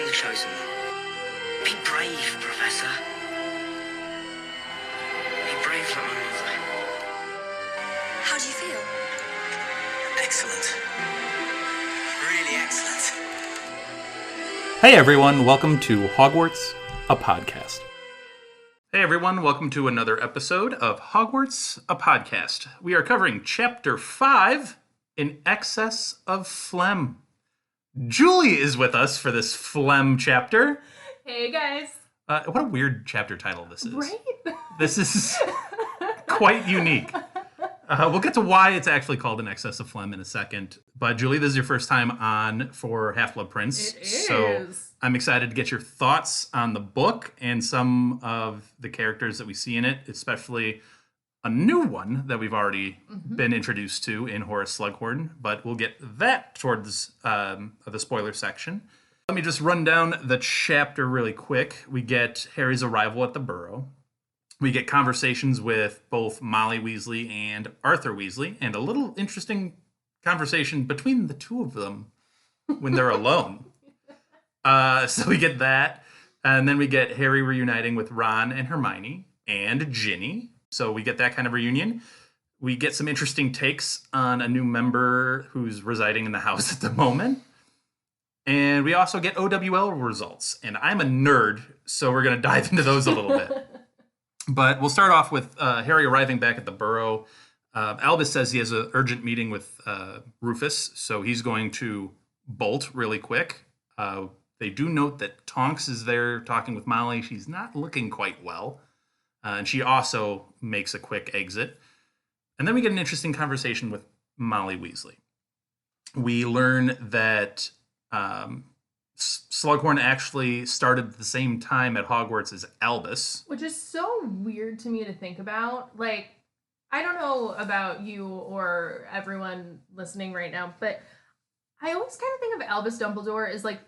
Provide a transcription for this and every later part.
the chosen one. Be brave, Professor. Be brave like my mother. How do you feel? Excellent. Really excellent. Hey everyone, welcome to Hogwarts, a podcast. Hey everyone, welcome to another episode of Hogwarts, a podcast. We are covering Chapter 5, In Excess of Phlegm. Julie is with us for this Phlegm chapter. Hey guys. What a weird chapter title this is. Right? This is quite unique. We'll get to why it's actually called In Excess of Phlegm in a second. But Julie, this is your first time on for Half-Blood Prince. It is. So I'm excited to get your thoughts on the book and some of the characters that we see in it, especially a new one that we've already been introduced to in Horace Slughorn. But we'll get that towards the spoiler section. Let me just run down the chapter really quick. We get Harry's arrival at the Burrow. We get conversations with both Molly Weasley and Arthur Weasley, and a little interesting conversation between the two of them when they're alone. So we get that, and then we get Harry reuniting with Ron and Hermione and Ginny. So we get that kind of reunion. We get some interesting takes on a new member who's residing in the house at the moment. And we also get OWL results, and I'm a nerd, so we're going to dive into those a little bit. But we'll start off with Harry arriving back at the Burrow. Albus says he has an urgent meeting with Rufus, so he's going to bolt really quick. They do note that Tonks is there talking with Molly. She's not looking quite well. And she also makes a quick exit. And then we get an interesting conversation with Molly Weasley. We learn that Slughorn actually started at the same time at Hogwarts as Albus. Which is so weird to me to think about. Like, I don't know about you or everyone listening right now, but I always kind of think of Albus Dumbledore as like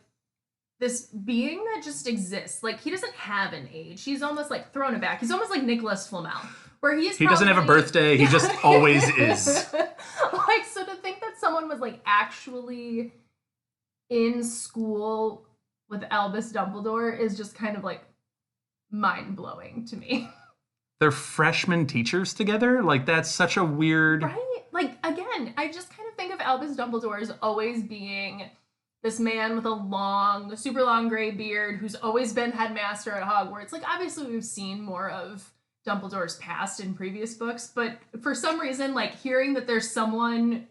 this being that just exists. Like, he doesn't have an age. He's almost like thrown it back. He's almost like Nicholas Flamel, where he doesn't have a birthday. He just always is. Like, so to think that someone was like actually in school with Albus Dumbledore is just kind of like mind-blowing to me. They're freshman teachers together? Like, that's such a weird... Right? Like, again, I just kind of think of Albus Dumbledore as always being this man with a super long gray beard who's always been headmaster at Hogwarts. Like, obviously we've seen more of Dumbledore's past in previous books, but for some reason, like, hearing that there's someone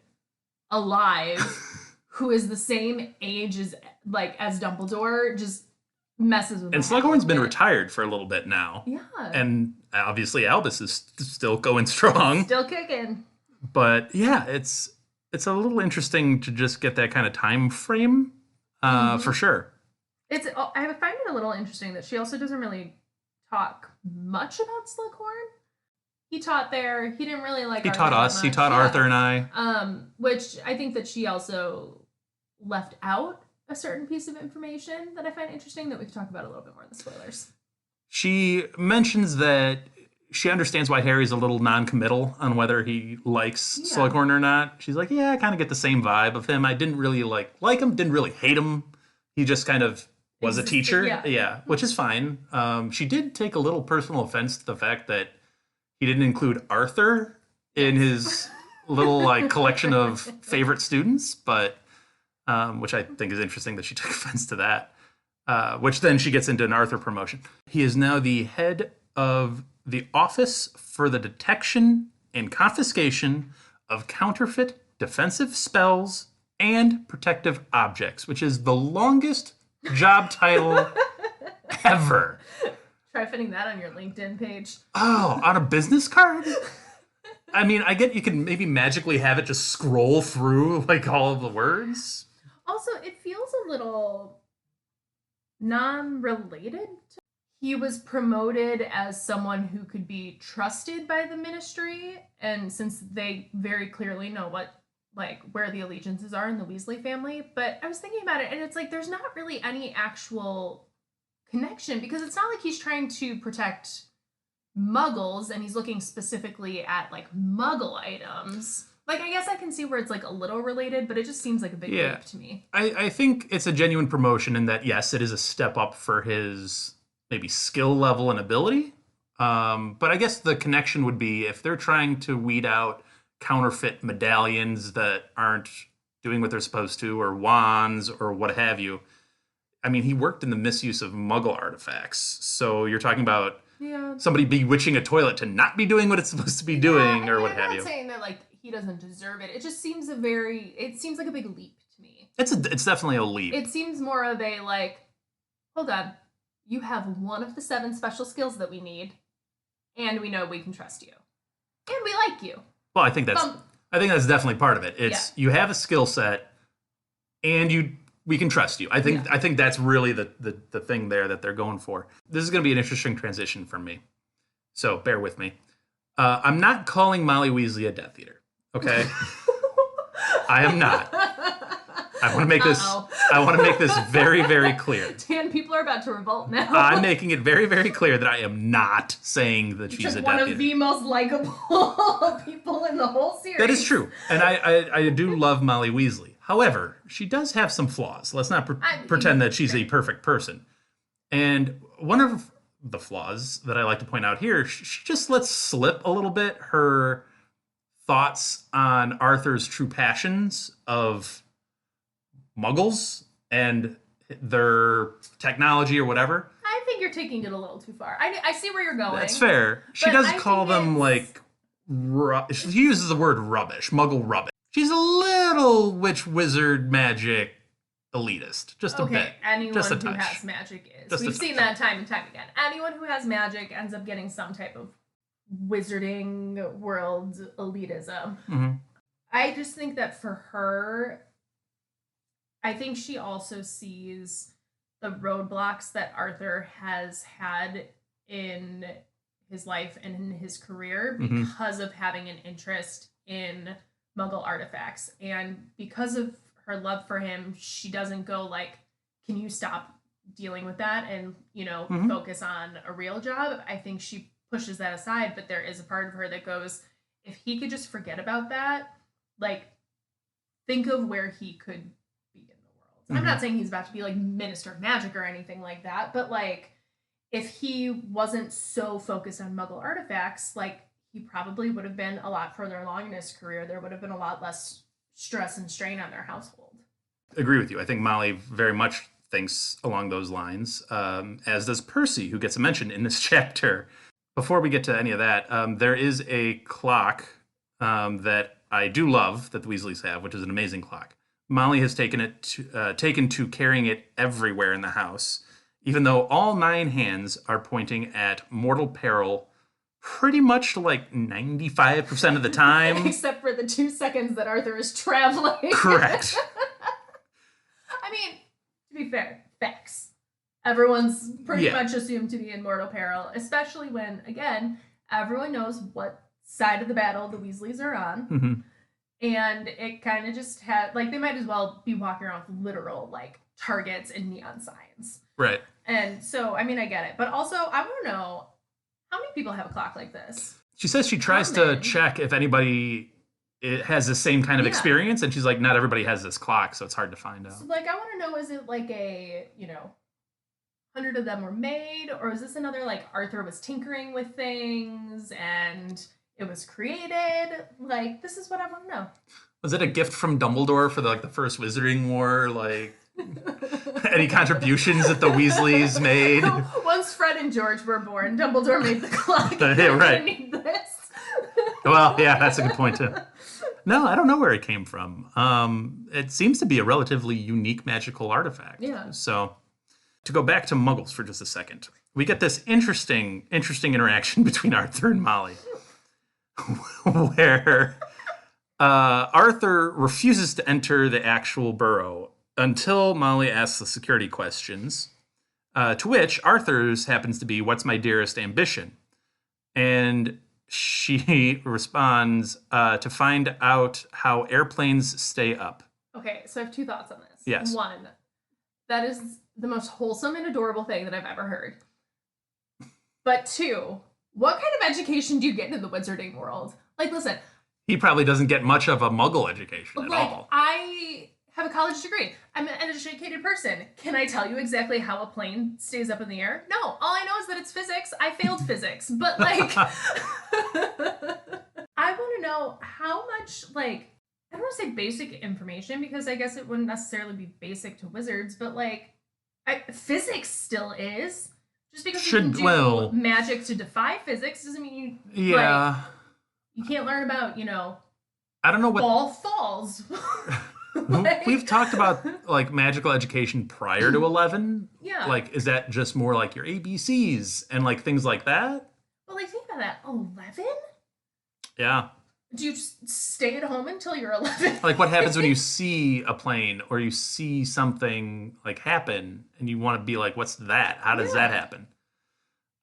alive who is the same age as Dumbledore just messes with me. And Slughorn's been retired for a little bit now. Yeah. And obviously Albus is still going strong. Still kicking. But yeah, it's a little interesting to just get that kind of time frame, for sure. I find it a little interesting that she also doesn't really talk much about Slughorn. He taught there. He didn't really like. He taught us. He taught Arthur and I. Which I think that she also left out a certain piece of information that I find interesting that we can talk about a little bit more in the spoilers. She mentions that she understands why Harry's a little non-committal on whether he likes Slughorn or not. She's like, yeah, I kind of get the same vibe of him. I didn't really like him, didn't really hate him. He just kind of was a teacher. Yeah, which is fine. She did take a little personal offense to the fact that he didn't include Arthur in his little collection of favorite students, but which I think is interesting that she took offense to that. Which then she gets into an Arthur promotion. He is now the head of the Office for the Detection and Confiscation of Counterfeit Defensive Spells and Protective Objects, which is the longest job title ever. Try fitting that on your LinkedIn page. Oh, on a business card? I mean, I get you can maybe magically have it just scroll through all of the words. Also, it feels a little non-related. He was promoted as someone who could be trusted by the Ministry, and since they very clearly know where the allegiances are in the Weasley family, but I was thinking about it, and it's like there's not really any actual connection, because it's not like he's trying to protect Muggles and he's looking specifically at Muggle items. Like, I guess I can see where it's like a little related, but it just seems like a big leap to me. I think it's a genuine promotion in that, yes, it is a step up for his maybe skill level and ability. But I guess the connection would be if they're trying to weed out counterfeit medallions that aren't doing what they're supposed to, or wands, or what have you. I mean, he worked in the misuse of Muggle artifacts. So you're talking about somebody bewitching a toilet to not be doing what it's supposed to be doing, or what have you. I'm not saying that, like, he doesn't deserve it. It just seems it seems like a big leap to me. It's definitely a leap. It seems more of a, like, hold on, you have one of the 7 special skills that we need, and we know we can trust you. And we like you. Well, I think that's definitely part of it. It's you have a skill set, and we can trust you. I think that's really the thing there that they're going for. This is going to be an interesting transition for me, so bear with me. I'm not calling Molly Weasley a Death Eater. Okay, I am not. I want to make this. I want to make this very, very clear. Dan, people are about to revolt now. I'm making it very, very clear that I am not saying that she's a Death Eater. One of the most likable people in the whole series. That is true, and I do love Molly Weasley. However, she does have some flaws. Let's not pretend that she's a perfect person. And one of the flaws that I like to point out here, she just lets slip a little bit her thoughts on Arthur's true passions of Muggles and their technology or whatever. I think you're taking it a little too far. I see where you're going. That's fair. She does call them like she uses the word rubbish, Muggle rubbish. She's a little witch wizard magic elitist, just a bit. Anyone just a who touch. has magic is. Just We've seen that time and time again. Anyone who has magic ends up getting some type of wizarding world elitism. Mm-hmm. I just think that for her, I think she also sees the roadblocks that Arthur has had in his life and in his career because of having an interest in Muggle artifacts. And because of her love for him, she doesn't go like, can you stop dealing with that and, focus on a real job? I think she pushes that aside, but there is a part of her that goes, if he could just forget about that, like, think of where he could be in the world. I'm not saying he's about to be like Minister of Magic or anything like that, but like, if he wasn't so focused on Muggle artifacts, like, he probably would have been a lot further along in his career. There would have been a lot less stress and strain on their household. Agree with you. I think Molly very much thinks along those lines, as does Percy, who gets mentioned in this chapter. Before we get to any of that, there is a clock that I do love that the Weasleys have, which is an amazing clock. Molly has taken to carrying it everywhere in the house, even though all 9 hands are pointing at mortal peril pretty much like 95% of the time. Except for the 2 seconds that Arthur is traveling. Correct. I mean, to be fair, facts. Everyone's pretty much assumed to be in mortal peril, especially when, again, everyone knows what side of the battle the Weasleys are on. Mm-hmm. And it kind of just had, like, they might as well be walking around with literal, like, targets and neon signs. Right. And so, I mean, I get it. But also, I want to know, how many people have a clock like this? She says she tries to check if anybody has the same kind of experience, and she's like, not everybody has this clock, so it's hard to find out. So, like, I want to know, is it like a, 100 of them were made, or is this another, like, Arthur was tinkering with things, and it was created? Like, this is what I want to know. Was it a gift from Dumbledore for the first Wizarding War? Like, any contributions that the Weasleys made? Once Fred and George were born, Dumbledore made the clock. Yeah, right. I need this. Well, yeah, that's a good point too. No, I don't know where it came from. It seems to be a relatively unique magical artifact. Yeah. So, to go back to Muggles for just a second, we get this interesting interaction between Arthur and Molly, where Arthur refuses to enter the actual burrow until Molly asks the security questions, to which Arthur's happens to be, "What's my dearest ambition?" And she responds, to find out how airplanes stay up. Okay, so I have 2 thoughts on this. Yes. 1, that is the most wholesome and adorable thing that I've ever heard. But 2, what kind of education do you get into the wizarding world? Like, listen, He probably doesn't get much of a Muggle education at Like, all. I have a college degree. I'm an educated person. Can I tell you exactly how a plane stays up in the air? No. All I know is that it's physics. I failed physics. But, like, I want to know how much, like, I don't want to say basic information because I guess it wouldn't necessarily be basic to wizards, but, like, physics still is. Just because you can do magic to defy physics doesn't mean you, like, you can't learn about, I don't know what ball falls. We've talked about like magical education prior to 11. Yeah. Like, is that just more like your ABCs and like things like that? Well, like, think about that. 11? Yeah. Do you just stay at home until you're 11? Like, what happens when you see a plane or you see something like happen and you want to be like, what's that? How does that happen?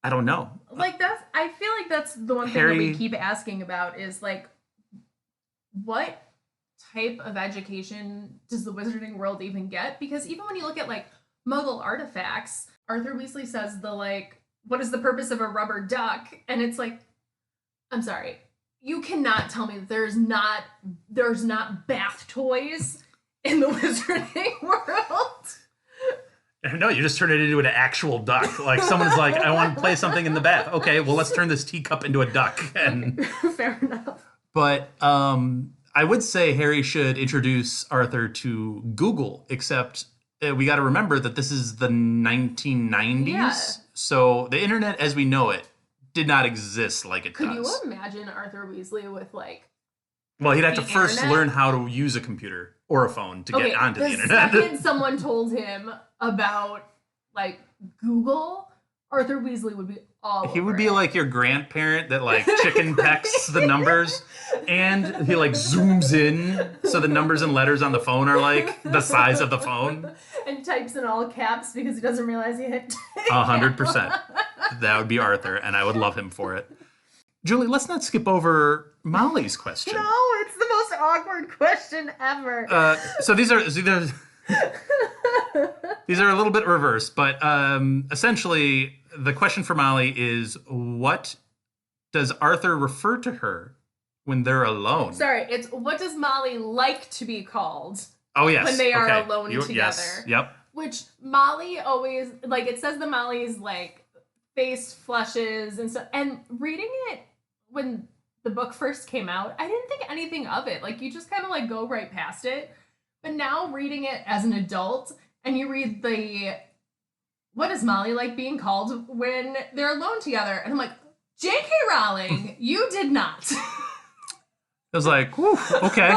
I don't know. Like, I feel like that's the one thing that we keep asking about is like, what type of education does the wizarding world even get? Because even when you look at like Muggle artifacts, Arthur Weasley says what is the purpose of a rubber duck? And it's like, I'm sorry, you cannot tell me that there's not bath toys in the wizarding world. No, you just turn it into an actual duck. Like someone's like, I want to play something in the bath. Okay, well, let's turn this teacup into a duck. And fair enough. But I would say Harry should introduce Arthur to Google, except we got to remember that this is the 1990s. Yeah. So the internet as we know it did not exist like it Could does. you imagine Arthur Weasley with like... Well, he'd have to first internet? learn how to use a computer or a phone to get onto the internet. The second someone told him about like Google, Arthur Weasley would be all He over would be it. like your grandparent that like chicken pecks the numbers and he like zooms in so the numbers and letters on the phone are like the size of the phone. And types in all caps because he doesn't realize he hit 100%. That would be Arthur, and I would love him for it. Julie, let's not skip over Molly's question. No, it's the most awkward question ever. So these are these are a little bit reversed, but essentially the question for Molly is, what does Arthur refer to her when they're alone? Sorry, it's what does Molly like to be called? Oh, yes. When they are alone together. Yes. Yep. Which Molly always, like, it says that Molly's, like, face flushes and stuff. And reading it when the book first came out, I didn't think anything of it. Like, you just kind of, like, go right past it. But now reading it as an adult, and you read what does Molly like being called when they're alone together? And I'm like, J.K. Rowling, you did not. I was like, whew, okay.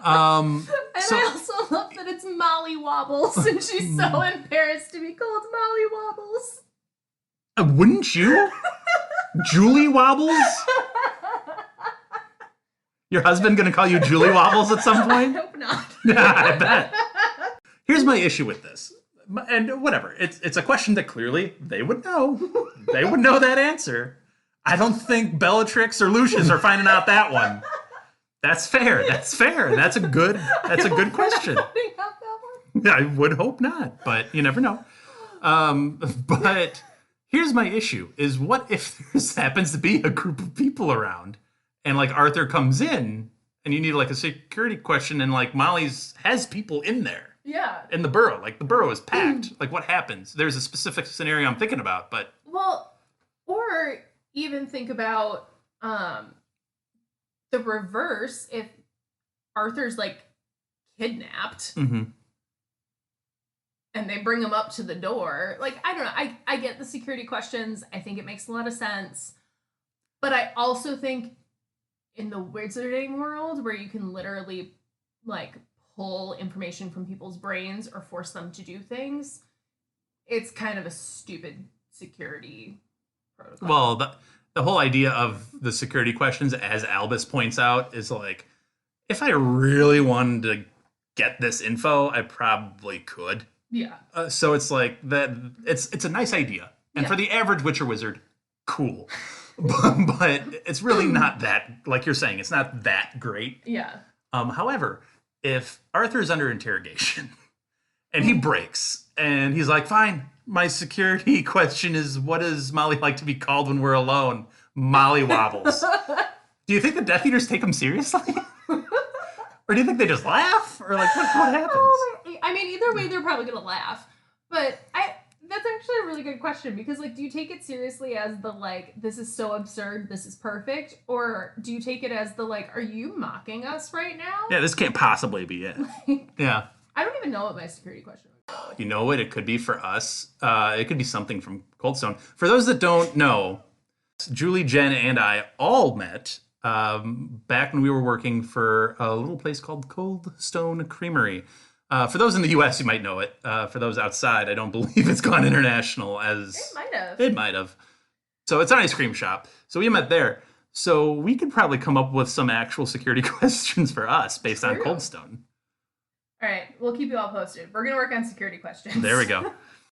And I also love that it's Molly Wobbles, and she's so embarrassed to be called Molly Wobbles. Wouldn't you? Julie Wobbles? Your husband gonna call you Julie Wobbles at some point? I hope not. Yeah, I bet. Here's my issue with this. And whatever, it's a question that clearly they would know. They would know that answer. I don't think Bellatrix or Lucius are finding out that one. That's fair. That's fair. That's a good question. I would hope not, but you never know. But here's my issue is what if this happens to be a group of people around and like Arthur comes in and you need like a security question and like Molly's has people in there. Yeah. In the Burrow. Like the Burrow is packed. Like what happens? There's a specific scenario I'm thinking about, but... Well, or even think about the reverse if Arthur's like kidnapped Mm-hmm. and they bring him up to the door. Like, I don't know. I get the security questions. I think it makes a lot of sense. But I also think in the wizarding world where you can literally like pull information from people's brains or force them to do things, it's kind of a stupid security protocol. Well, the whole idea of the security questions, as Albus points out, is like, if I really wanted to get this info, I probably could. Yeah. So it's like that. It's a nice idea, and for the average Witcher wizard, cool. but it's really not that. Like you're saying, it's not that great. Yeah. However, if Arthur's under interrogation and he breaks and he's like, fine, my security question is, what does Molly like to be called when we're alone? Molly Wobbles. Do you think the Death Eaters take them seriously? Or do you think they just laugh? Or like, what happens? I mean, either way, they're probably gonna laugh. But that's actually a really good question, because like, do you take it seriously as the like, this is so absurd, this is perfect, or do you take it as the like, are you mocking us right now? Yeah, this can't possibly be it. Yeah. I don't even know what my security question was. You know what it could be for us? It could be something from Cold Stone. For those that don't know, Julie, Jen, and I all met back when we were working for a little place called Cold Stone Creamery. For those in the U.S., you might know it. For those outside, I don't believe it's gone international as... It might have. It might have. So it's an ice cream shop. So we met there. So we could probably come up with some actual security questions for us based on Cold Stone. All right, we'll keep you all posted. We're going to work on security questions. There we go.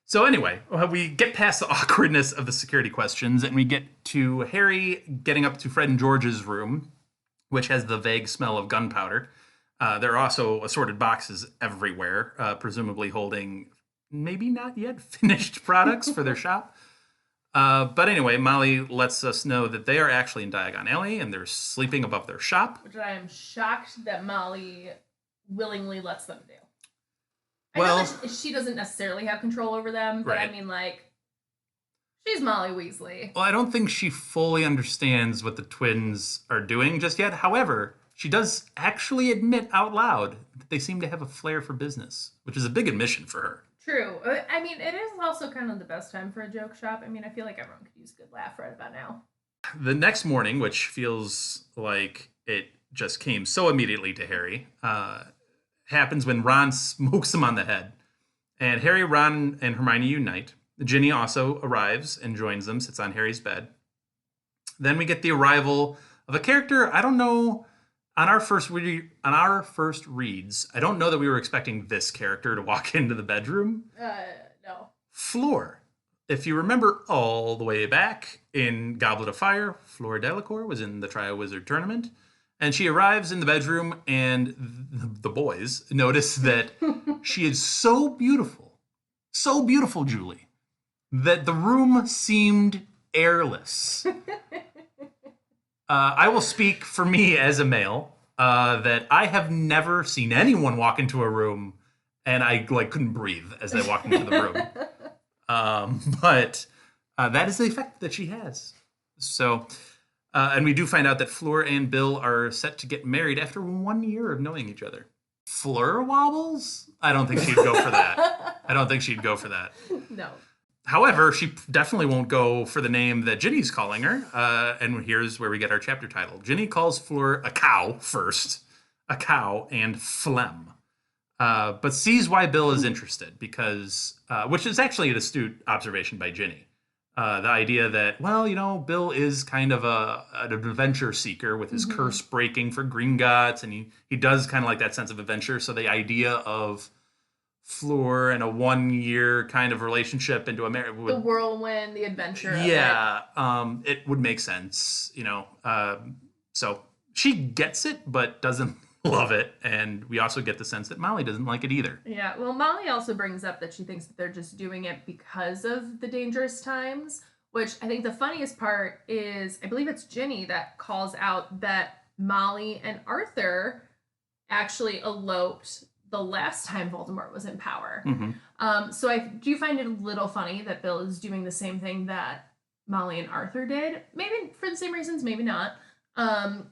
So anyway, we get past the awkwardness of the security questions, and we get to Harry getting up to Fred and George's room, which has the vague smell of gunpowder. There are also assorted boxes everywhere, presumably holding maybe not yet finished products for their shop. But anyway, Molly lets us know that they are actually in Diagon Alley, and they're sleeping above their shop. Which I am shocked that Molly willingly lets them do. I Well, know that she doesn't necessarily have control over them, but right. I mean, like, she's Molly Weasley. Well, I don't think she fully understands what the twins are doing just yet. However, she does actually admit out loud that they seem to have a flair for business, which is a big admission for her. True. I mean, it is also kind of the best time for a joke shop. I mean, I feel like everyone could use a good laugh right about now. The next morning, which feels like it just came so immediately to Harry, happens when Ron smokes him on the head. And Harry, Ron, and Hermione unite. Ginny also arrives and joins them, sits on Harry's bed. Then we get the arrival of a character, I don't know, on our first reads, I don't know that we were expecting this character to walk into the bedroom. No. Fleur. If you remember all the way back in Goblet of Fire, Fleur Delacour was in the Triwizard Tournament. And she arrives in the bedroom, and the boys notice that she is so beautiful, Julie, that the room seemed airless. I will speak for me as a male, that I have never seen anyone walk into a room and I couldn't breathe as they walked into the room. But that is the effect that she has. So... and we do find out that Fleur and Bill are set to get married after 1 year of knowing each other. Fleur wobbles? I don't think she'd go for that. No. However, she definitely won't go for the name that Ginny's calling her. And here's where we get our chapter title. Ginny calls Fleur a cow first. A cow and phlegm. But sees why Bill is interested because, which is actually an astute observation by Ginny. The idea that, well, Bill is kind of an adventure seeker with his curse breaking for Gringotts, and he does kind of like that sense of adventure. So the idea of Fleur and a 1 year kind of relationship into a marriage, the whirlwind, the adventure. Yeah, it would make sense, So she gets it, but doesn't love it, and we also get the sense that Molly doesn't like it either. Yeah, well, Molly also brings up that she thinks that they're just doing it because of the dangerous times, which I think the funniest part is, I believe it's Ginny that calls out that Molly and Arthur actually eloped the last time Voldemort was in power. So I do find it a little funny that Bill is doing the same thing that Molly and Arthur did. Maybe for the same reasons, maybe not. But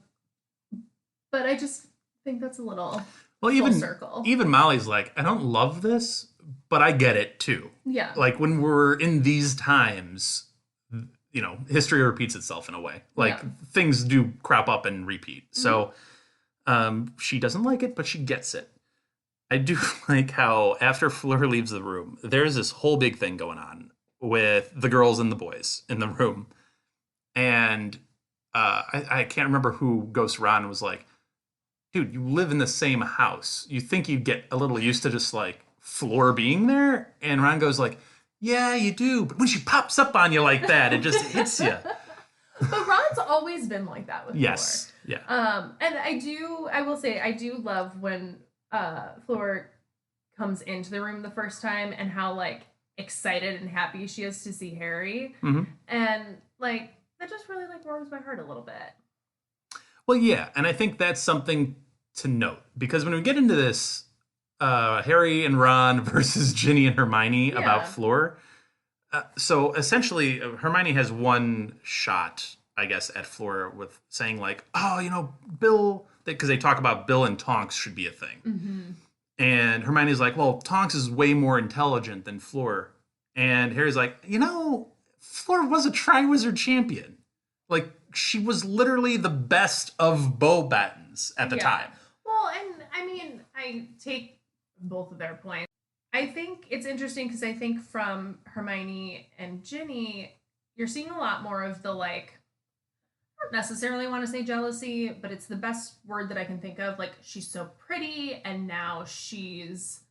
I just think that's a little full circle. Even Molly's like, I don't love this, but I get it too. Yeah. Like when we're in these times, history repeats itself in a way. Things do crop up and repeat. So she doesn't like it, but she gets it. I do like how after Fleur leaves the room, there's this whole big thing going on with the girls and the boys in the room. And I can't remember who goes around and was like, dude, you live in the same house. You think you'd get a little used to just Fleur being there? And Ron goes like, yeah, you do. But when she pops up on you like that, it just hits you. But Ron's always been like that with Yes. Fleur. Yeah. And I will say, I do love when Fleur comes into the room the first time and how excited and happy she is to see Harry. And that just really warms my heart a little bit. Well, yeah, and I think that's something to note because when we get into this Harry and Ron versus Ginny and Hermione about Yeah. Fleur, so essentially Hermione has one shot, I guess, at Fleur with saying like, "Oh, Bill," because they talk about Bill and Tonks should be a thing, and Hermione's like, "Well, Tonks is way more intelligent than Fleur," and Harry's like, Fleur was a Triwizard champion. Like, she was literally the best of Beauxbatons at the time. Well, and I mean, I take both of their points. I think it's interesting because I think from Hermione and Ginny, you're seeing a lot more of the like, I don't necessarily want to say jealousy, but it's the best word that I can think of. Like, she's so pretty, and now she's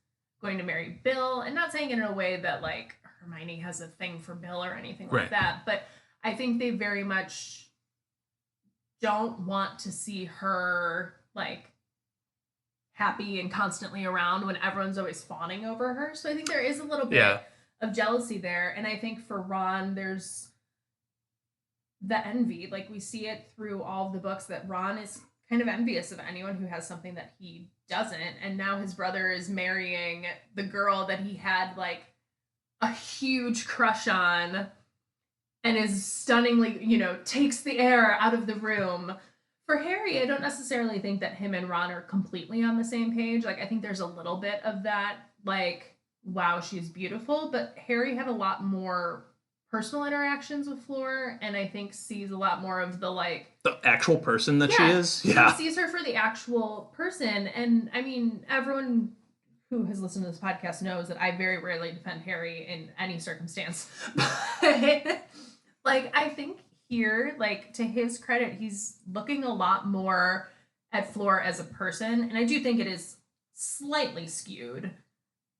going to marry Bill. And not saying it in a way that like Hermione has a thing for Bill or anything like Right. that, but I think they very much don't want to see her like happy and constantly around when everyone's always fawning over her. So I think there is a little bit Yeah. of jealousy there. And I think for Ron, there's the envy. Like, we see it through all of the books that Ron is kind of envious of anyone who has something that he doesn't. And now his brother is marrying the girl that he had like a huge crush on and is stunningly, takes the air out of the room. For Harry, I don't necessarily think that him and Ron are completely on the same page. Like, I think there's a little bit of that, like, wow, she's beautiful. But Harry had a lot more personal interactions with Fleur, and I think sees a lot more of the, like... The actual person that she is? Yeah. He sees her for the actual person. And, I mean, everyone who has listened to this podcast knows that I very rarely defend Harry in any circumstance. But, like, I think here, like, to his credit, he's looking a lot more at Fleur as a person. And I do think it is slightly skewed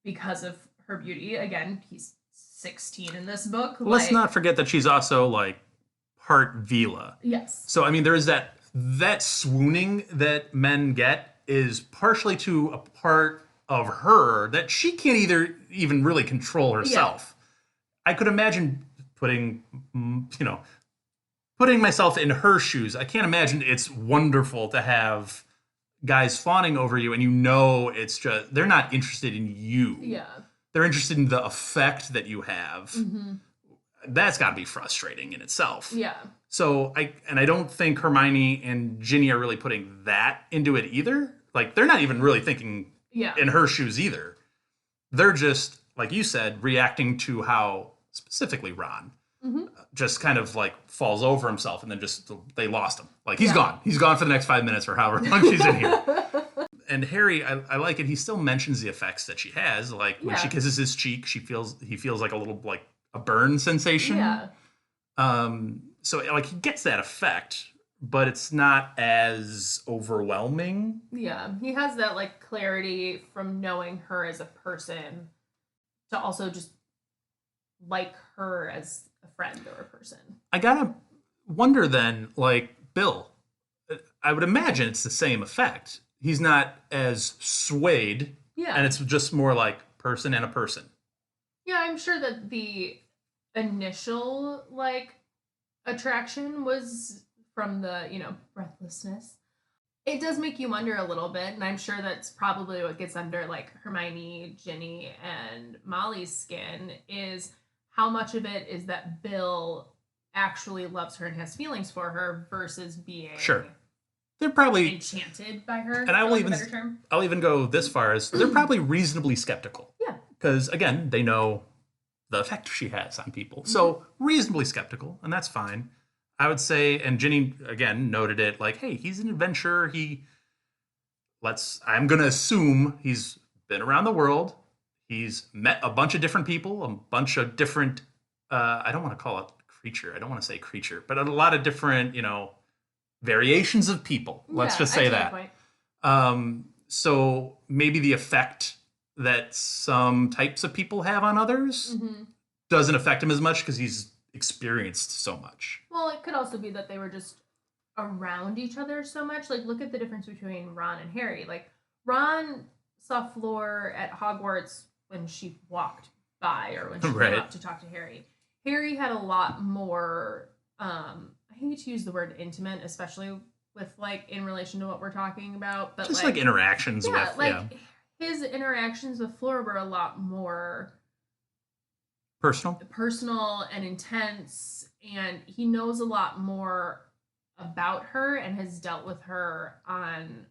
because of her beauty. Again, he's 16 in this book. Let's not forget that she's also, like, part Vila. Yes. So, I mean, there is that swooning that men get is partially to a part of her that she can't even really control herself. Yeah. I could imagine putting myself in her shoes. I can't imagine it's wonderful to have guys fawning over you and it's just, they're not interested in you. Yeah. They're interested in the effect that you have. Mm-hmm. That's got to be frustrating in itself. Yeah. So I don't think Hermione and Ginny are really putting that into it either. Like, they're not even really thinking in her shoes either. They're just, like you said, reacting to how specifically Ron just kind of like falls over himself and then just they lost him. Like, he's gone. He's gone for the next 5 minutes or however long she's in here. And Harry, I like it. He still mentions the effects that she has. Like, when she kisses his cheek, he feels like a little, like, a burn sensation. Yeah. So, like, he gets that effect, but it's not as overwhelming. Yeah. He has that, like, clarity from knowing her as a person to also just like her as a friend or a person. I gotta wonder then, like, Bill, I would imagine it's the same effect. He's not as swayed. Yeah. And it's just more like person and a person. Yeah, I'm sure that the initial, like, attraction was from the, breathlessness. It does make you wonder a little bit, and I'm sure that's probably what gets under, like, Hermione, Ginny, and Molly's skin, is how much of it is that Bill actually loves her and has feelings for her versus being... Sure. They're probably enchanted by her. And I'll even go this far as they're probably reasonably skeptical. Yeah. Because again, they know the effect she has on people. Mm-hmm. So reasonably skeptical, and that's fine. I would say, and Ginny again noted it, like, hey, he's an adventurer. I'm gonna assume he's been around the world. He's met a bunch of different people, a bunch of different I don't want to call it creature. I don't want to say creature, but a lot of different, variations of people. Let's just say that. So maybe the effect that some types of people have on others doesn't affect him as much because he's experienced so much. Well, it could also be that they were just around each other so much. Like, look at the difference between Ron and Harry. Like, Ron saw Fleur at Hogwarts when she walked by or when she came up to talk to Harry. Harry had a lot more... I hate to use the word intimate, especially with like in relation to what we're talking about, but just like interactions with his interactions with Flora were a lot more personal and intense, and he knows a lot more about her and has dealt with her on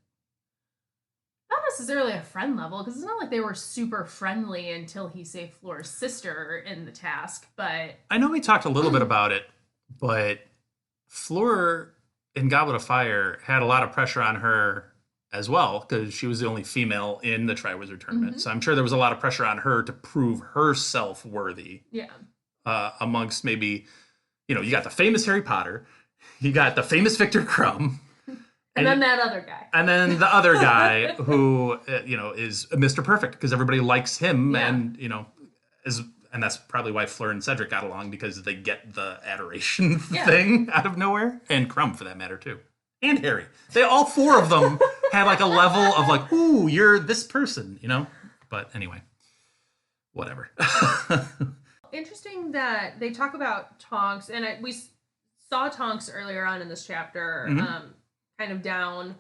not necessarily a friend level, because it's not like they were super friendly until he saved Flora's sister in the task, but I know we talked a little bit about it, but Flora in Goblet of Fire had a lot of pressure on her as well, because she was the only female in the Triwizard Tournament. So I'm sure there was a lot of pressure on her to prove herself worthy. Yeah. Amongst maybe, you got the famous Harry Potter, you got the famous Victor Crumb, and then that other guy. And then the other guy who, is Mr. Perfect, because everybody likes him, and, and that's probably why Fleur and Cedric got along, because they get the adoration thing out of nowhere. And Crumb, for that matter, too. And Harry. All four of them had like a level of like, ooh, you're this person, But anyway, whatever. Interesting that they talk about Tonks, and we saw Tonks earlier on in this chapter, kind of down.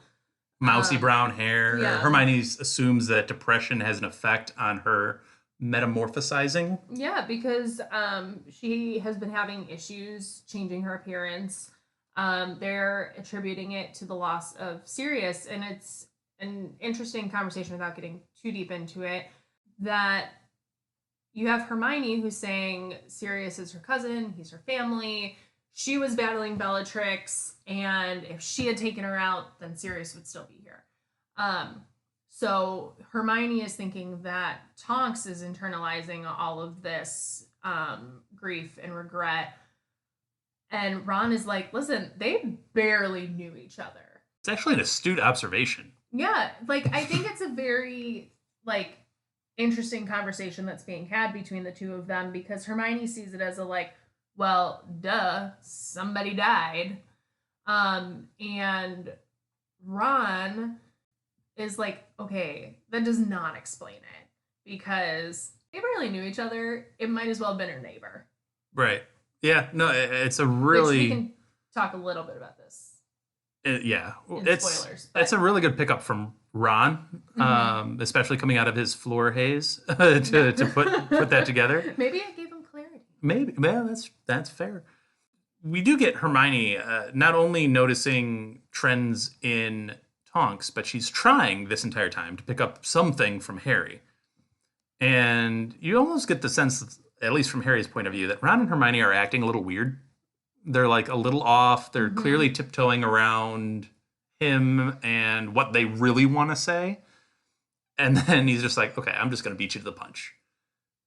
Mousy brown hair. Yeah. Hermione assumes that depression has an effect on her metamorphosizing. Yeah, because she has been having issues changing her appearance. They're attributing it to the loss of Sirius, and it's an interesting conversation without getting too deep into it, that you have Hermione who's saying Sirius is her cousin, he's her family, she was battling Bellatrix, and if she had taken her out, then Sirius would still be here. So Hermione is thinking that Tonks is internalizing all of this grief and regret. And Ron is like, listen, they barely knew each other. It's actually an astute observation. Yeah, I think it's a very, interesting conversation that's being had between the two of them, because Hermione sees it as a, well, duh, somebody died. And Ron is like, okay, that does not explain it, because they barely knew each other. It might as well have been her neighbor. Right. Yeah, no, it's a really... Which we can talk a little bit about this. Spoilers. But... It's a really good pickup from Ron, especially coming out of his floor haze to put that together. Maybe I gave him clarity. Maybe. Well, that's fair. We do get Hermione not only noticing trends in Tonks, but she's trying this entire time to pick up something from Harry. And you almost get the sense, at least from Harry's point of view, that Ron and Hermione are acting a little weird. They're a little off. They're clearly tiptoeing around him and what they really want to say. And then he's just like, okay, I'm just going to beat you to the punch.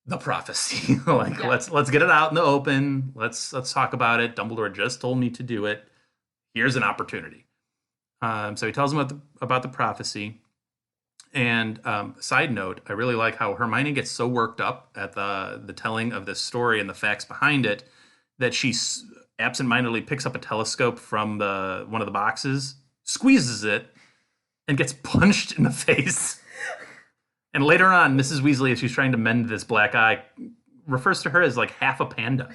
The prophecy. Let's get it out in the open. Let's talk about it. Dumbledore just told me to do it. Here's an opportunity. So he tells him about the prophecy. And side note, I really like how Hermione gets so worked up at the telling of this story and the facts behind it that she absentmindedly picks up a telescope from one of the boxes, squeezes it, and gets punched in the face. And later on, Mrs. Weasley, as she's trying to mend this black eye, refers to her as half a panda,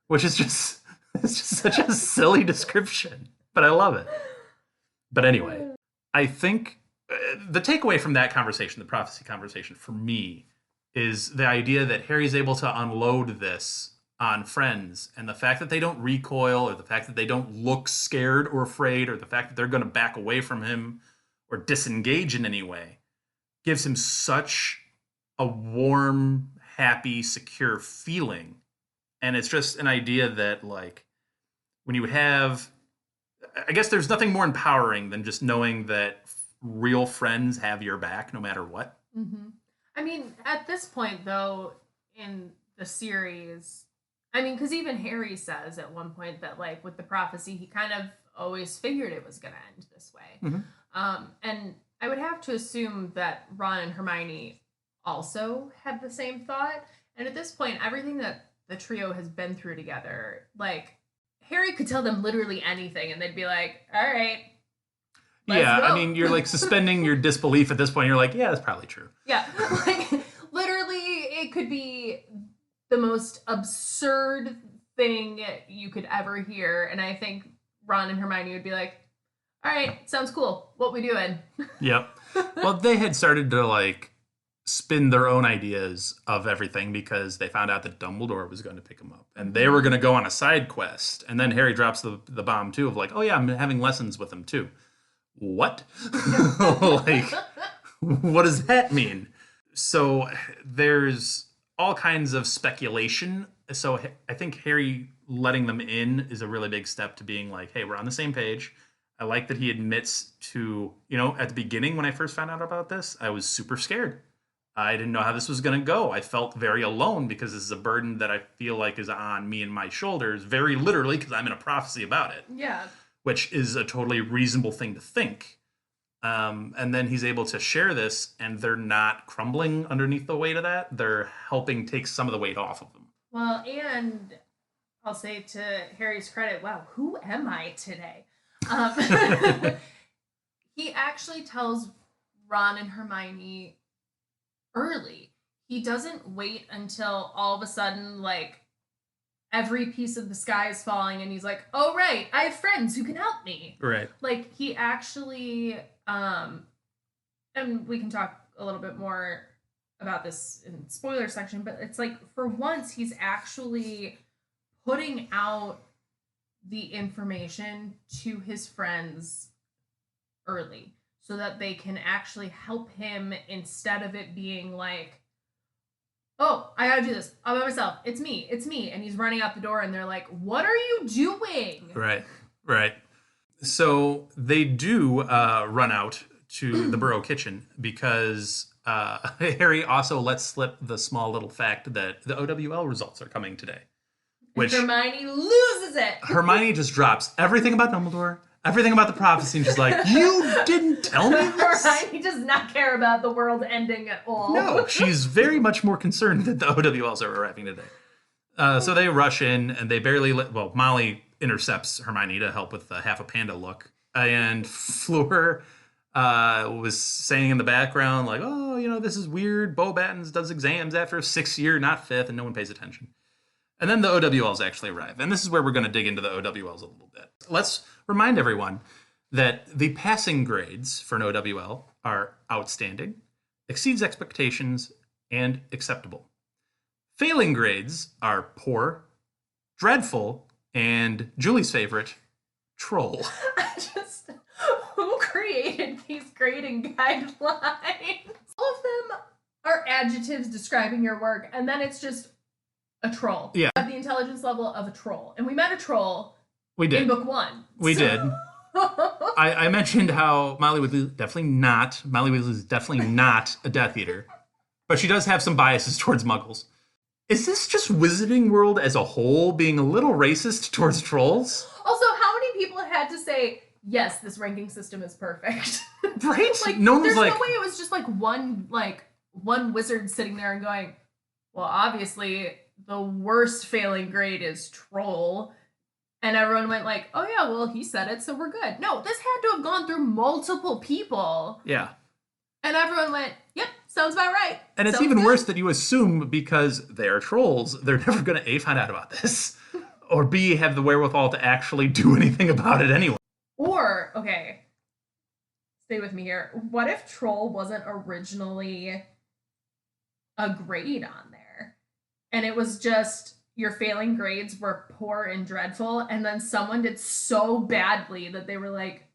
which is it's just such a silly description, but I love it. But anyway, I think the takeaway from that conversation, the prophecy conversation, for me, is the idea that Harry's able to unload this on friends, and the fact that they don't recoil, or the fact that they don't look scared or afraid, or the fact that they're going to back away from him or disengage in any way, gives him such a warm, happy, secure feeling. And it's just an idea that, when you have... I guess there's nothing more empowering than just knowing that real friends have your back no matter what. Mm-hmm. I mean, at this point, though, in the series... because even Harry says at one point that, with the prophecy, he kind of always figured it was going to end this way. Mm-hmm. And I would have to assume that Ron and Hermione also had the same thought. And at this point, everything that the trio has been through together, Harry could tell them literally anything, and they'd be like, all right. Yeah, go. You're suspending your disbelief at this point. You're like, yeah, that's probably true. Yeah, literally, it could be the most absurd thing you could ever hear, and I think Ron and Hermione would be like, All right, sounds cool. What we doing? Yep. Well, they had started to like spin their own ideas of everything because they found out that Dumbledore was going to pick them up and they were going to go on a side quest. And then Harry drops the bomb too of like, oh yeah, I'm having lessons with him too. What? Like, what does that mean? So there's all kinds of speculation. So I think Harry letting them in is a really big step to being like, hey, we're on the same page. I like that he admits to, at the beginning when I first found out about this, I was super scared. I didn't know how this was going to go. I felt very alone because this is a burden that I feel like is on me and my shoulders, very literally, because I'm in a prophecy about it. Yeah. Which is a totally reasonable thing to think. And then he's able to share this, and they're not crumbling underneath the weight of that. They're helping take some of the weight off of them. Well, and I'll say to Harry's credit, wow, who am I today? He actually tells Ron and Hermione early. He doesn't wait until all of a sudden, like, every piece of the sky is falling and he's like, oh, right, I have friends who can help me. Right. Like, he actually, and we can talk a little bit more about this in the spoiler section, but it's like, for once, he's actually putting out the information to his friends early so that they can actually help him instead of it being like, oh, I gotta do this all by myself. It's me. And he's running out the door and they're like, what are you doing? Right. So they do run out to the Burrow kitchen because Harry also lets slip the small little fact that the OWL results are coming today. Which Hermione loses it. Hermione just drops everything about Dumbledore, everything about the prophecy, and she's like, you didn't tell me this? Hermione does not care about the world ending at all. No, she's very much more concerned that the OWLs are arriving today. So they rush in, and they barely Molly intercepts Hermione to help with the half a panda look. And Fleur was saying in the background, like, oh, this is weird. Bo Battens does exams after a 6th year, not 5th, and no one pays attention. And then the OWLs actually arrive. And this is where we're going to dig into the OWLs a little bit. Let's remind everyone that the passing grades for an OWL are outstanding, exceeds expectations, and acceptable. Failing grades are poor, dreadful, and Julie's favorite, troll. Who created these grading guidelines? All of them are adjectives describing your work, and then it's just a troll. Yeah. At the intelligence level of a troll. And we met a troll in book 1. We did. I mentioned how Molly Weasley is definitely not a Death Eater. But she does have some biases towards muggles. Is this just Wizarding World as a whole being a little racist towards trolls? Also, how many people had to say, yes, this ranking system is perfect? Right? Like, no one was there's like... no way it was just one wizard sitting there and going, well, obviously the worst failing grade is troll. And everyone went like, oh yeah, well, he said it, so we're good. No, this had to have gone through multiple people. Yeah. And everyone went, yep, sounds about right. And it's even worse that you assume because they're trolls, they're never going to A, find out about this, or B, have the wherewithal to actually do anything about it anyway. Or, okay, stay with me here. What if troll wasn't originally a grade on there? And it was just your failing grades were poor and dreadful, and then someone did so badly that they were like,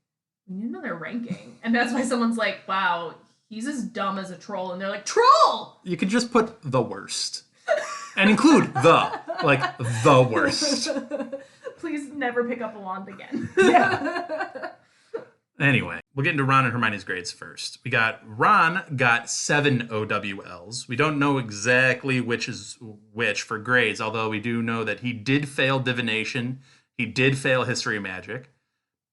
we need another ranking. And that's why someone's like, wow, he's as dumb as a troll. And they're like, troll! You could just put the worst. And include the worst. Please never pick up a wand again. Yeah. Anyway, we'll get into Ron and Hermione's grades first. Ron got 7 OWLs. We don't know exactly which is which for grades, although we do know that he did fail divination, he did fail history of magic,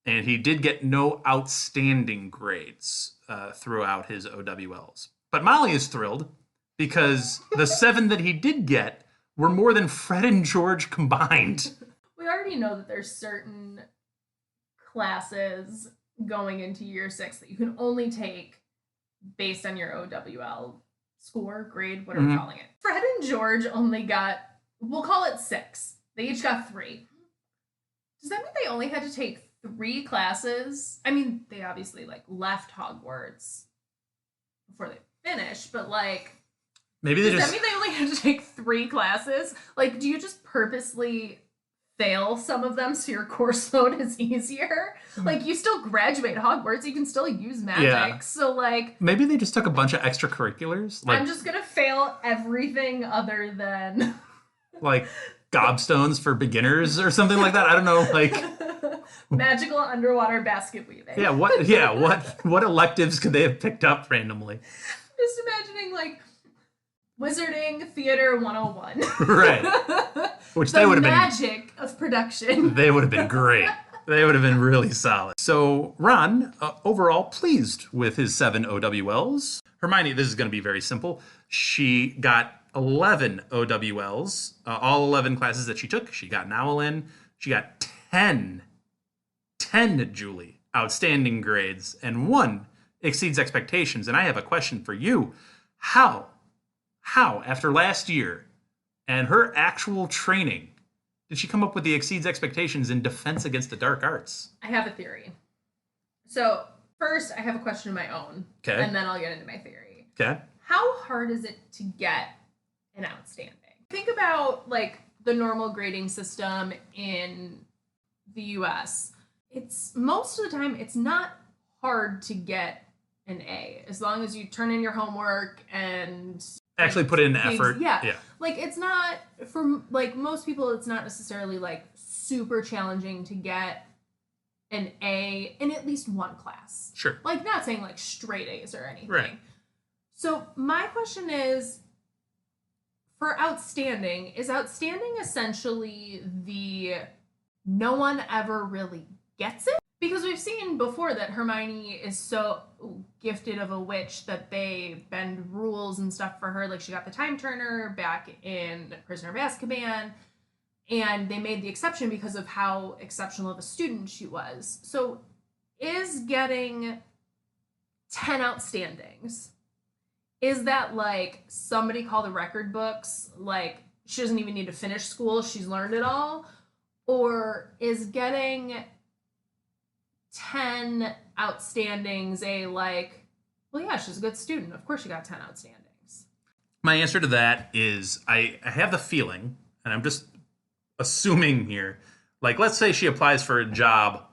and he did get no outstanding grades throughout his OWLs. But Molly is thrilled because the 7 that he did get were more than Fred and George combined. We already know that there's certain classes going into year 6 that you can only take based on your OWL score, grade, whatever we're calling it. Fred and George only we'll call it 6. They each got 3. Does that mean they only had to take 3 classes. I mean, they obviously like left Hogwarts before they finished, but like, Maybe they does just that mean they only had to take 3 classes? Like, do you just purposely fail some of them so your course load is easier? Like, you still graduate Hogwarts, you can still use magic. Yeah. So like, maybe they just took a bunch of extracurriculars, like I'm just gonna fail everything other than like gobstones for beginners or something like that. I don't know, like magical underwater basket weaving. what electives could they have picked up randomly? Just imagining like Wizarding Theater 101. Right. Which The they would have been magic of production. they would have been great. They would have been really solid. So Ron, overall pleased with his 7 OWLs. Hermione, this is going to be very simple. She got 11 OWLs, all 11 classes that she took. She got an owl in. She got 10, Julie, outstanding grades, and 1 exceeds expectations. And I have a question for you. How, after last year and her actual training, did she come up with the exceeds expectations in Defense Against the Dark Arts? I have a theory. So first, I have a question of my own. Okay. And then I'll get into my theory. Okay. How hard is it to get an outstanding? Think about like the normal grading system in the US. It's most of the time it's not hard to get an A as long as you turn in your homework and Actually put in effort. Yeah. Like it's not for like most people it's not necessarily like super challenging to get an A in at least one class. Sure. Like not saying like straight A's or anything. Right. So my question is, for outstanding, is outstanding essentially the no one ever really gets it? Because we've seen before that Hermione is so gifted of a witch that they bend rules and stuff for her. Like she got the time turner back in Prisoner of Azkaban, and they made the exception because of how exceptional of a student she was. So is getting 10 outstandings, is that like somebody call the record books, like she doesn't even need to finish school, she's learned it all? Or is getting 10 outstandings a like, well, yeah, she's a good student, of course she got 10 outstandings? My answer to that is I have the feeling, and I'm just assuming here, like let's say she applies for a job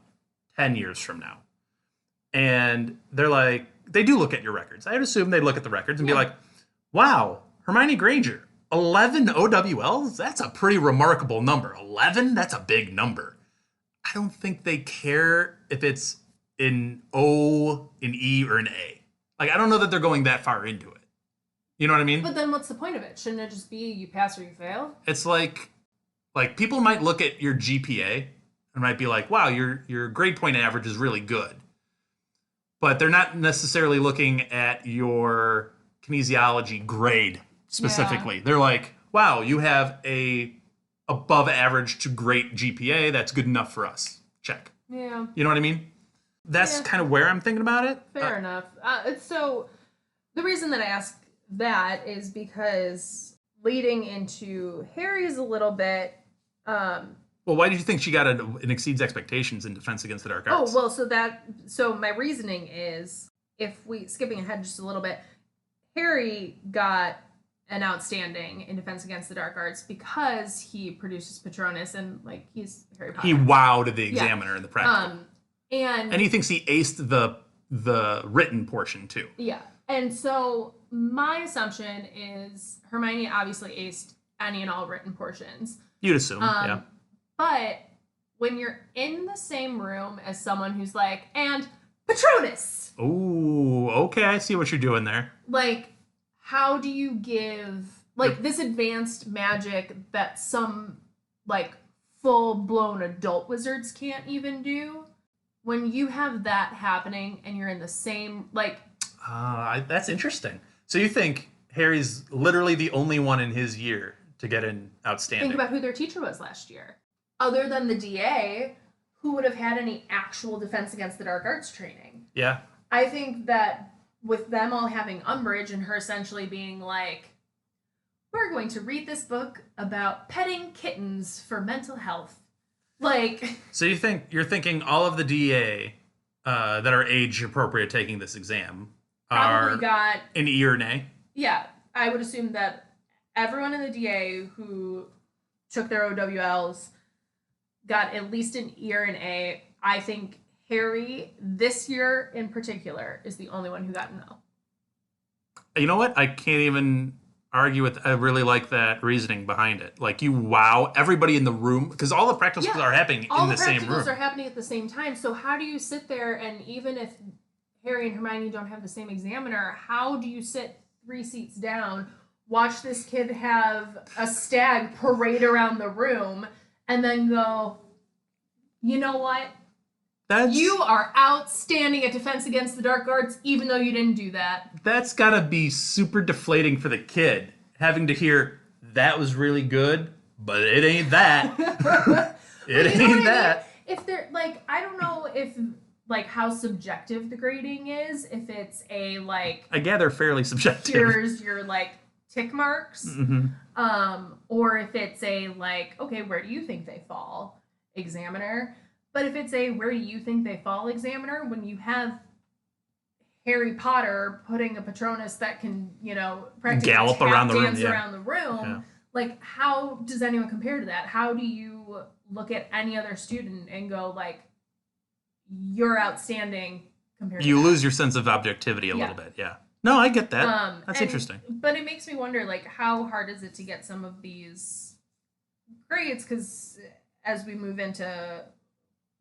10 years from now, and they're like, they do look at your records. I'd assume they'd look at the records and be like, wow, Hermione Granger, 11 OWLs? That's a pretty remarkable number. 11? That's a big number. I don't think they care if it's an O, an E, or an A. Like, I don't know that they're going that far into it. You know what I mean? But then what's the point of it? Shouldn't it just be you pass or you fail? It's like people might look at your GPA and might be like, wow, your grade point average is really good. But they're not necessarily looking at your kinesiology grade specifically. Yeah. They're like, wow, you have a above average to great GPA. That's good enough for us. Check. Yeah. You know what I mean? That's kind of where I'm thinking about it. Fair enough. So the reason that I ask that is because leading into Harry's a little bit. Well, why did you think she got an exceeds expectations in Defense Against the Dark Arts? Oh, well, so my reasoning is, if we, skipping ahead just a little bit, Harry got an outstanding in Defense Against the Dark Arts because he produces Patronus and, like, he's Harry Potter. He wowed the examiner in the practical. And he thinks he aced the written portion, too. Yeah. And so my assumption is Hermione obviously aced any and all written portions. You'd assume, yeah. But when you're in the same room as someone who's like, and Patronus! Ooh, okay, I see what you're doing there. Like, how do you give, like, this advanced magic that some, like, full-blown adult wizards can't even do? When you have that happening and you're in the same, like... that's interesting. So you think Harry's literally the only one in his year to get an outstanding? Think about who their teacher was last year. Other than the DA, who would have had any actual Defense Against the Dark Arts training? Yeah. I think that with them all having Umbridge and her essentially being like, we're going to read this book about petting kittens for mental health. Like, So you're thinking all of the DA that are age appropriate taking this exam probably are got, an E or an A? yeah, I would assume that everyone in the DA who took their OWLs got at least an E or an A. I think Harry, this year in particular, is the only one who got an O. You know what? I can't even argue with. I really like that reasoning behind it. Like you wow everybody in the room because all the practicals are happening all in the same practicals room. are happening at the same time. So how do you sit there and even if Harry and Hermione don't have the same examiner, how do you sit 3 seats down, watch this kid have a stag parade around the room, and then go, you know what? You are outstanding at Defense Against the Dark Arts, even though you didn't do that. That's gotta be super deflating for the kid, having to hear that was really good, but it ain't that. It ain't that. If they're like, I don't know if like how subjective the grading is. If it's a like, I gather fairly subjective. here's your like tick marks, or if it's a like, okay, where do you think they fall, examiner? But if it's a where do you think they fall examiner, when you have Harry Potter putting a Patronus that can, you know, practically gallop tap around the room, dance yeah. around the room, like how does anyone compare to that? How do you look at any other student and go like, you're outstanding compared to You that? lose your sense of objectivity a little bit, yeah. No, I get that. That's interesting. But it makes me wonder, like, how hard is it to get some of these grades? Because as we move into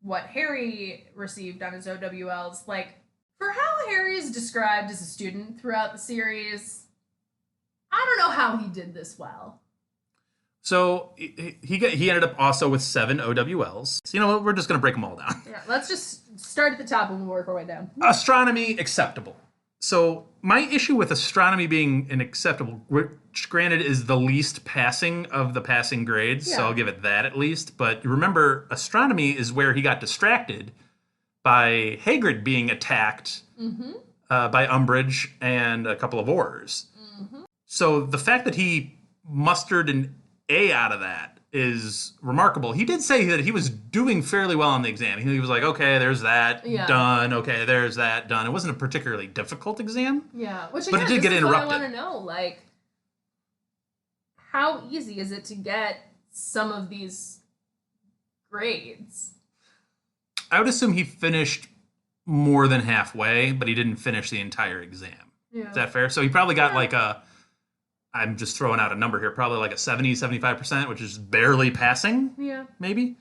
what Harry received on his OWLs, like, for how Harry is described as a student throughout the series, I don't know how he did this well. So he ended up also with 7 OWLs. So, you know what? We're just going to break them all down. Yeah, let's just start at the top and we'll work our way down. Astronomy, acceptable. So my issue with astronomy being an acceptable, which granted is the least passing of the passing grades, so I'll give it that at least. But remember, astronomy is where he got distracted by Hagrid being attacked by Umbridge and a couple of Aurors. So the fact that he mustered an A out of that is remarkable. He did say that he was doing fairly well on the exam. He was like, okay, there's that, done. Okay, there's that, done. It wasn't a particularly difficult exam. Yeah, which but again, it did get this is interrupted. what I want to know, like, how easy is it to get some of these grades? I would assume he finished more than halfway, but he didn't finish the entire exam. Yeah. Is that fair? So he probably got like a, I'm just throwing out a number here, probably like a 70, 75%, which is barely passing. Yeah. Maybe.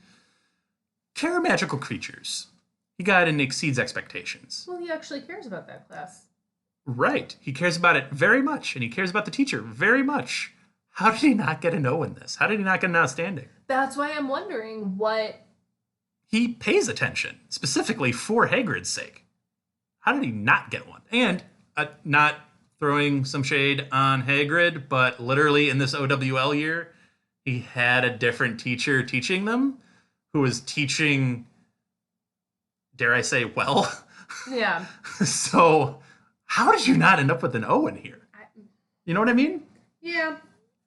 Care magical creatures. He got an exceeds expectations. Well, he actually cares about that class. Right. He cares about it very much, and he cares about the teacher very much. How did he not get an O in this? How did he not get an outstanding? That's why I'm wondering what... He pays attention, specifically for Hagrid's sake. How did he not get one? And not throwing some shade on Hagrid, but literally in this OWL year, he had a different teacher teaching them who was teaching, dare I say, well. Yeah. So how did you not end up with an O in here? You know what I mean? Yeah.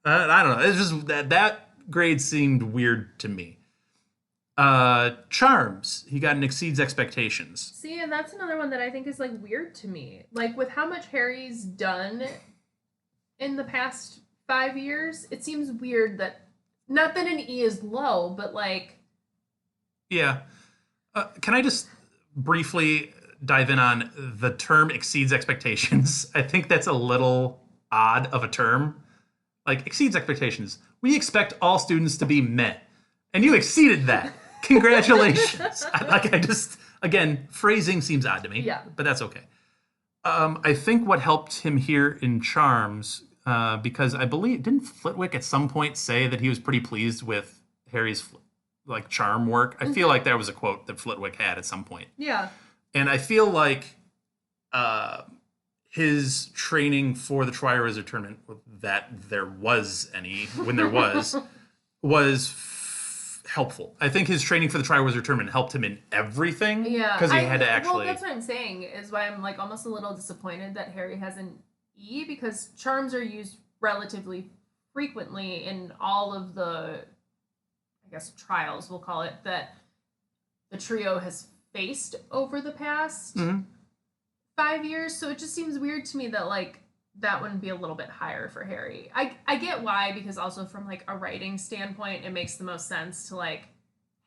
I don't know. It's just that grade seemed weird to me. Charms. He got an exceeds expectations. See, and that's another one that I think is like weird to me. Like with how much Harry's done in the past 5 years, it seems weird that, not that an E is low, but like... Yeah. Can I just briefly dive in on the term exceeds expectations? I think that's a little odd of a term. Like, exceeds expectations. We expect all students to be met. And you exceeded that. Congratulations. Again, phrasing seems odd to me. Yeah. But that's okay. I think what helped him here in Charms, because I believe, didn't Flitwick at some point say that he was pretty pleased with Harry's like charm work? I feel like that was a quote that Flitwick had at some point. Yeah. And I feel like his training for the Triwizard Tournament, that there was any, when there was helpful. I think his training for the Triwizard Tournament helped him in everything. Yeah. Because he had to actually... Well, that's what I'm saying, is why I'm like almost a little disappointed that Harry has an E, because charms are used relatively frequently in all of the, I guess, trials, we'll call it, that the trio has faced over the past 5 years. So it just seems weird to me that, like, that wouldn't be a little bit higher for Harry. I get why, because also from, like, a writing standpoint, it makes the most sense to, like,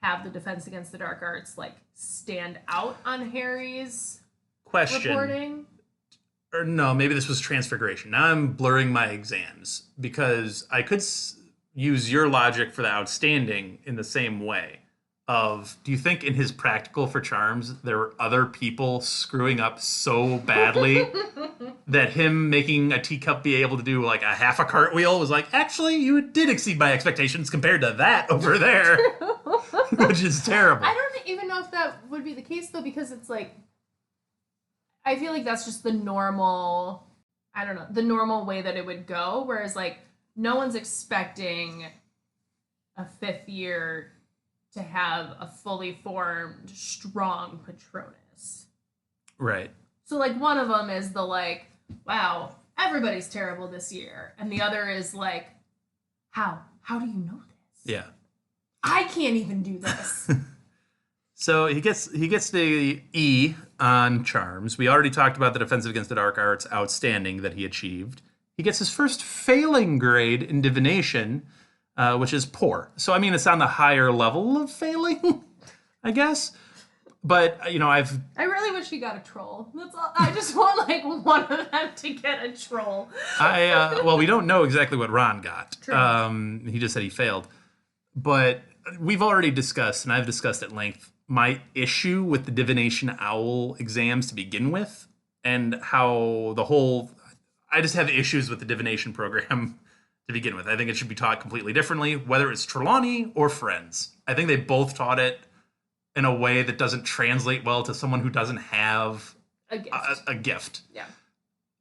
have the Defense Against the Dark Arts, like, stand out on Harry's reporting. Or no, maybe this was Transfiguration. Now I'm blurring my exams, because I could use your logic for the outstanding in the same way. Do you think in his practical for charms there were other people screwing up so badly that him making a teacup be able to do like a half a cartwheel was like, actually, you did exceed my expectations compared to that over there, which is terrible. I don't even know if that would be the case, though, because it's like, I feel like that's just the normal, I don't know, the normal way that it would go. Whereas, like, no one's expecting a 5th year to have a fully formed, strong Patronus. Right. So, like, one of them is the, like, wow, everybody's terrible this year. And the other is, like, how? How do you know this? Yeah. I can't even do this. So he gets the E on charms. We already talked about the Defensive Against the Dark Arts outstanding that he achieved. He gets his first failing grade in divination, which is poor. So, I mean, it's on the higher level of failing, I guess. But, you know, I really wish he got a troll. That's all. I just want, like, one of them to get a troll. Well, we don't know exactly what Ron got. True. He just said he failed. But we've already discussed, and I've discussed at length, my issue with the Divination Owl exams to begin with, and how I just have issues with the divination program to begin with. I think it should be taught completely differently, whether it's Trelawney or Friends. I think they both taught it in a way that doesn't translate well to someone who doesn't have a gift. Yeah.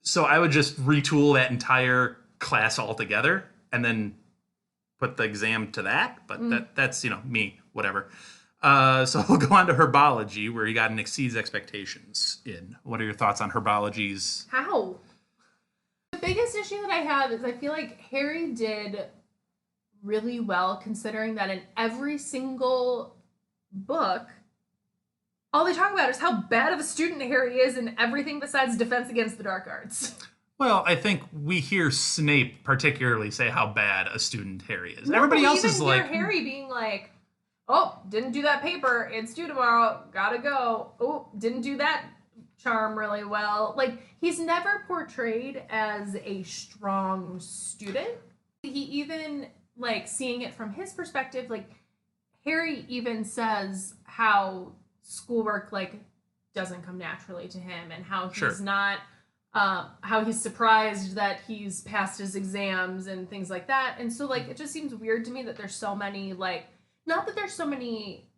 So I would just retool that entire class altogether and then put the exam to that. But that's, you know, me, whatever. So we'll go on to herbology, where he got an exceeds expectations in. What are your thoughts on herbology's? How? The biggest issue that I have is I feel like Harry did really well, considering that in every single book, all they talk about is how bad of a student Harry is in everything besides Defense Against the Dark Arts. Well, I think we hear Snape particularly say how bad a student Harry is. Everybody else is like... Harry being like, oh, didn't do that paper, it's due tomorrow, gotta go. Oh, didn't do that charm really well. Like, he's never portrayed as a strong student. He even, like, seeing it from his perspective, like, Harry even says how schoolwork, like, doesn't come naturally to him, and how he's not, how he's surprised that he's passed his exams and things like that. And so, like, it just seems weird to me that there's so many, like, not that there's so many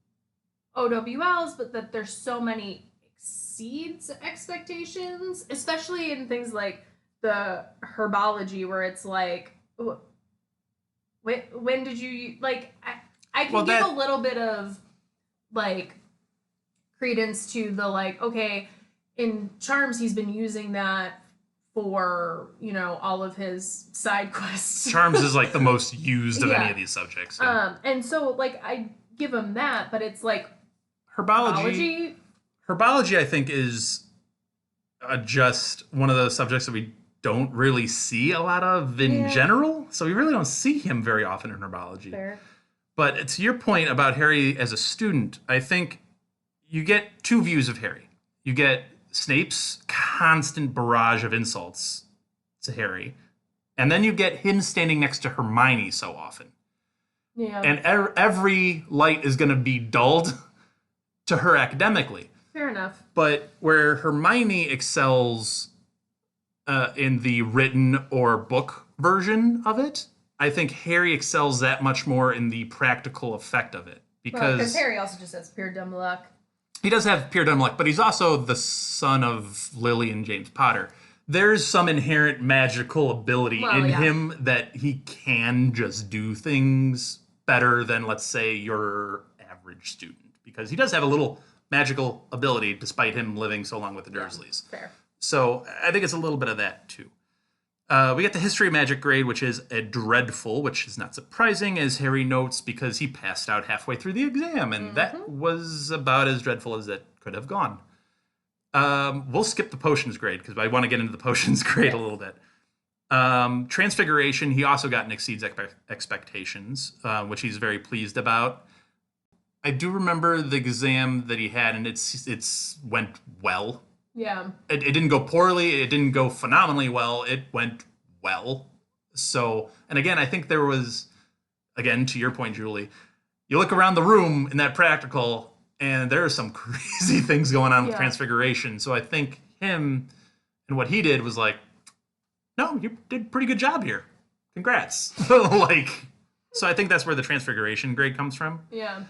OWLs, but that there's so many exceeds expectations, especially in things like the herbology, where it's like, when did you, like, I can give a little bit of, like, credence to the, like, okay, in Charms, he's been using that for, you know, all of his side quests. Charms is, like, the most used of any of these subjects. Yeah. And so, like, I give him that, but it's, like, Herbology, I think, is just one of those subjects that we don't really see a lot of in general. So we really don't see him very often in herbology. Fair. But to your point about Harry as a student, I think you get two views of Harry. You get Snape's constant barrage of insults to Harry, and then you get him standing next to Hermione so often. Yeah. And every light is going to be dulled to her academically. Fair enough. But where Hermione excels in the written or book version of it, I think Harry excels that much more in the practical effect of it. Because Harry also just has pure dumb luck. He does have pure dumb luck, but he's also the son of Lily and James Potter. There's some inherent magical ability in him that he can just do things better than, let's say, your average student. Because he does have a little magical ability, despite him living so long with the Dursleys. Fair. So I think it's a little bit of that, too. We get the history of magic grade, which is a dreadful, which is not surprising, as Harry notes, because he passed out halfway through the exam, and that was about as dreadful as it could have gone. We'll skip the potions grade, because I want to get into the potions grade a little bit. Transfiguration, he also got an exceeds expectations, which he's very pleased about. I do remember the exam that he had, and it's went well. Yeah. It didn't go poorly. It didn't go phenomenally well. It went well. So, and again, I think there was, again, to your point, Julie, you look around the room in that practical, and there are some crazy things going on with Transfiguration. So I think him and what he did was like, no, you did a pretty good job here. Congrats. Like, so I think that's where the Transfiguration grade comes from. Yeah.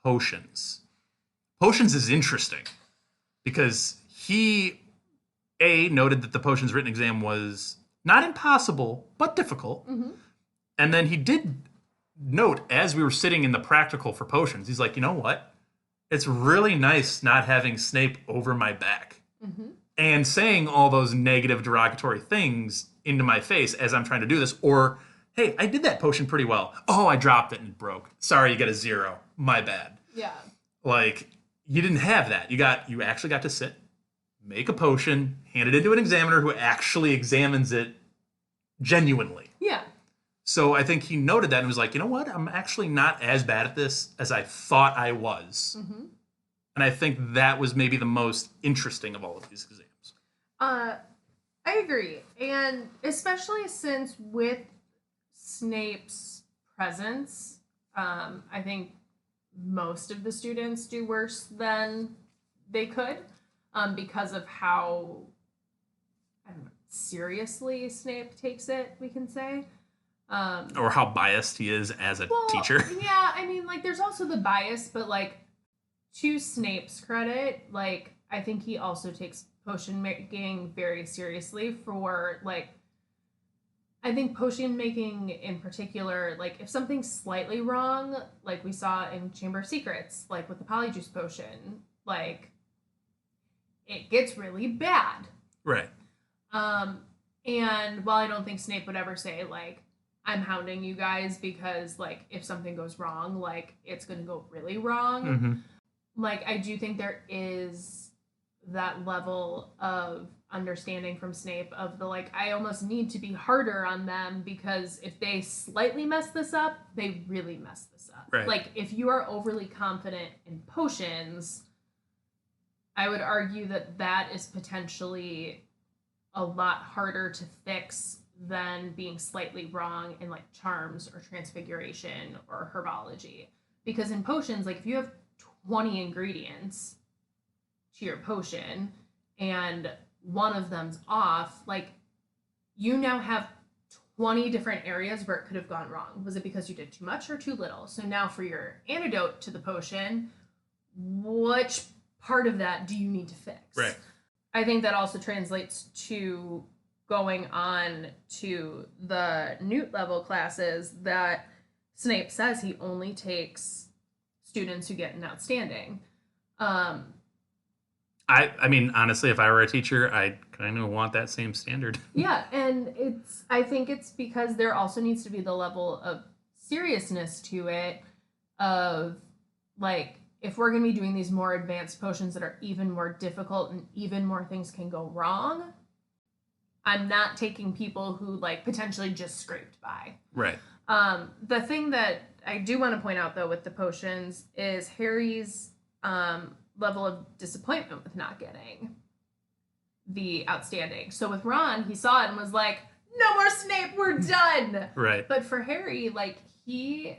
Potions. Potions is interesting because he, noted that the potions written exam was not impossible, but difficult. Mm-hmm. And then he did note, as we were sitting in the practical for potions, he's like, you know what? It's really nice not having Snape over my back and saying all those negative, derogatory things into my face as I'm trying to do this. Or, hey, I did that potion pretty well. Oh, I dropped it and it broke. Sorry, you got a 0. My bad. Yeah. Like, you didn't have that. You actually got to sit, make a potion, hand it into an examiner who actually examines it genuinely. Yeah. So I think he noted that and was like, you know what? I'm actually not as bad at this as I thought I was. Mm-hmm. And I think that was maybe the most interesting of all of these exams. I agree. And especially since with Snape's presence, I think most of the students do worse than they could. Because of how, I don't know, seriously Snape takes it, we can say. Or how biased he is as a teacher. Yeah, I mean, like, there's also the bias, but, like, to Snape's credit, like, I think he also takes potion making very seriously for, like, I think potion making in particular, like, if something's slightly wrong, like we saw in Chamber of Secrets, like with the Polyjuice potion, like, it gets really bad. Right. And while I don't think Snape would ever say, like, I'm hounding you guys because, like, if something goes wrong, like, it's going to go really wrong. Mm-hmm. Like, I do think there is that level of understanding from Snape of the, like, I almost need to be harder on them because if they slightly mess this up, they really mess this up. Right. Like, if you are overly confident in potions, I would argue that that is potentially a lot harder to fix than being slightly wrong in, like, charms or transfiguration or herbology. Because in potions, like, if you have 20 ingredients to your potion and one of them's off, like, you now have 20 different areas where it could have gone wrong. Was it because you did too much or too little? So now for your antidote to the potion, which part of that do you need to fix? Right. I think that also translates to going on to the Newt level classes that Snape says he only takes students who get an outstanding. I mean, honestly, if I were a teacher, I'd kind of want that same standard. Yeah, and I think it's because there also needs to be the level of seriousness to it of, like, if we're going to be doing these more advanced potions that are even more difficult and even more things can go wrong, I'm not taking people who, like, potentially just scraped by. Right. The thing that I do want to point out, though, with the potions is Harry's level of disappointment with not getting the outstanding. So with Ron, he saw it and was like, no more Snape, we're done. Right. But for Harry, like, he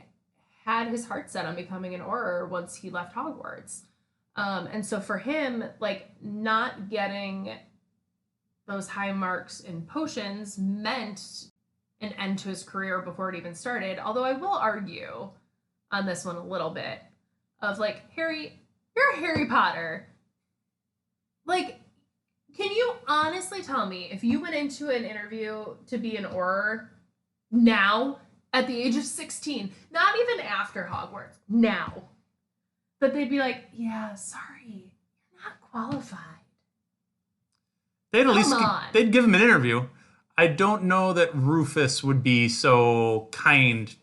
had his heart set on becoming an Auror once he left Hogwarts. And so for him, like, not getting those high marks in potions meant an end to his career before it even started. Although I will argue on this one a little bit of, like, Harry, you're Harry Potter. Like, can you honestly tell me if you went into an interview to be an Auror now, at the age of 16, not even after Hogwarts, now, that they'd be like, yeah, sorry, you're not qualified. They'd at least they'd give him an interview. I don't know that Rufus would be so kind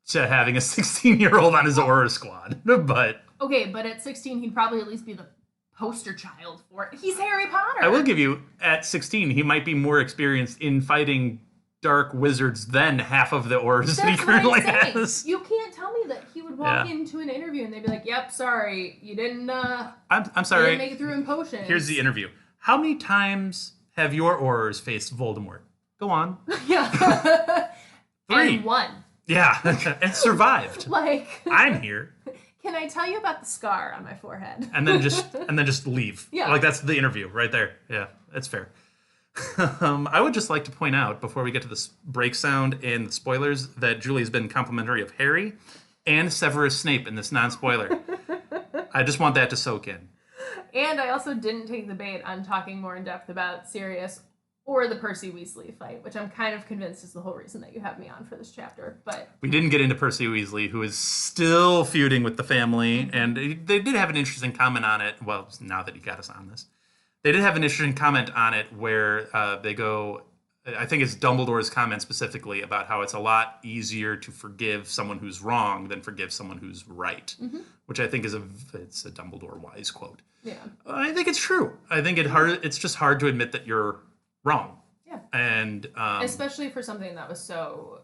to having a 16-year-old on his Auror squad, but Okay, but at 16, he'd probably at least be the poster child for it. He's Harry Potter. I will give you, at 16, he might be more experienced in fighting dark wizards than half of the Aurors that he That's what I'm currently saying. has. You can't tell me that he would walk into an interview and they'd be like, "Yep, sorry, you didn't. I'm You sorry. didn't make it through in potions." Here's the interview. How many times have your Aurors faced Voldemort? Go on. Yeah. 3. And one. Yeah, and survived. Like, I'm here. can I tell you about the scar on my forehead? And then just leave. Yeah. Like that's the interview right there. Yeah, that's fair. I would just like to point out before we get to this break sound and the spoilers that Julie's been complimentary of Harry and Severus Snape in this non-spoiler. I just want that to soak in. And I also didn't take the bait on talking more in depth about Sirius or the Percy Weasley fight, which I'm kind of convinced is the whole reason that you have me on for this chapter. But We didn't get into Percy Weasley, who is still feuding with the family, and they did have an interesting comment on it. Well, now that you got us on this, they did have an interesting comment on it where they go. I think it's Dumbledore's comment specifically about how it's a lot easier to forgive someone who's wrong than forgive someone who's right, which I think it's a Dumbledore wise quote. yeah. I think it's true. I think it's just hard to admit that you're wrong. Yeah. And Especially for something that was so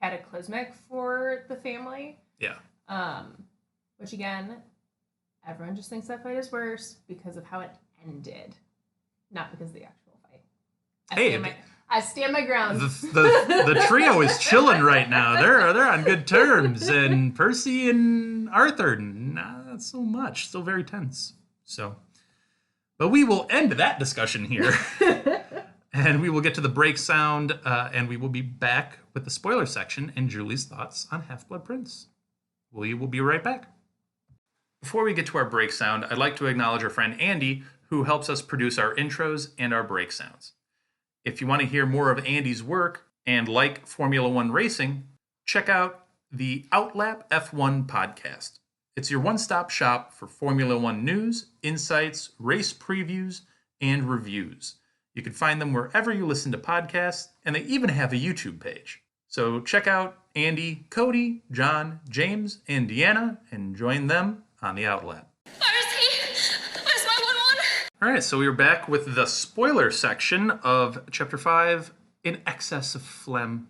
cataclysmic for the family. yeah. Which again, everyone just thinks that fight is worse because of how it ended, not because of the actual fight. I stand my ground. The trio is chilling right now. They're on good terms, and Percy and Arthur, not so much. Still very tense. So, but we will end that discussion here, and we will get to the break sound, and we will be back with the spoiler section and Julie's thoughts on Half-Blood Prince. We will be right back. Before we get to our break sound, I'd like to acknowledge our friend Andy, who helps us produce our intros and our break sounds. If you want to hear more of Andy's work and like Formula One racing, check out the Outlap F1 podcast. It's your one-stop shop for Formula One news, insights, race previews, and reviews. You can find them wherever you listen to podcasts, and they even have a YouTube page. So check out Andy, Cody, John, James, and Deanna, and join them on the Outlap. Where is he? Where's my 1-1? All right, so we are back with the spoiler section of Chapter 5, In Excess of Phlegm.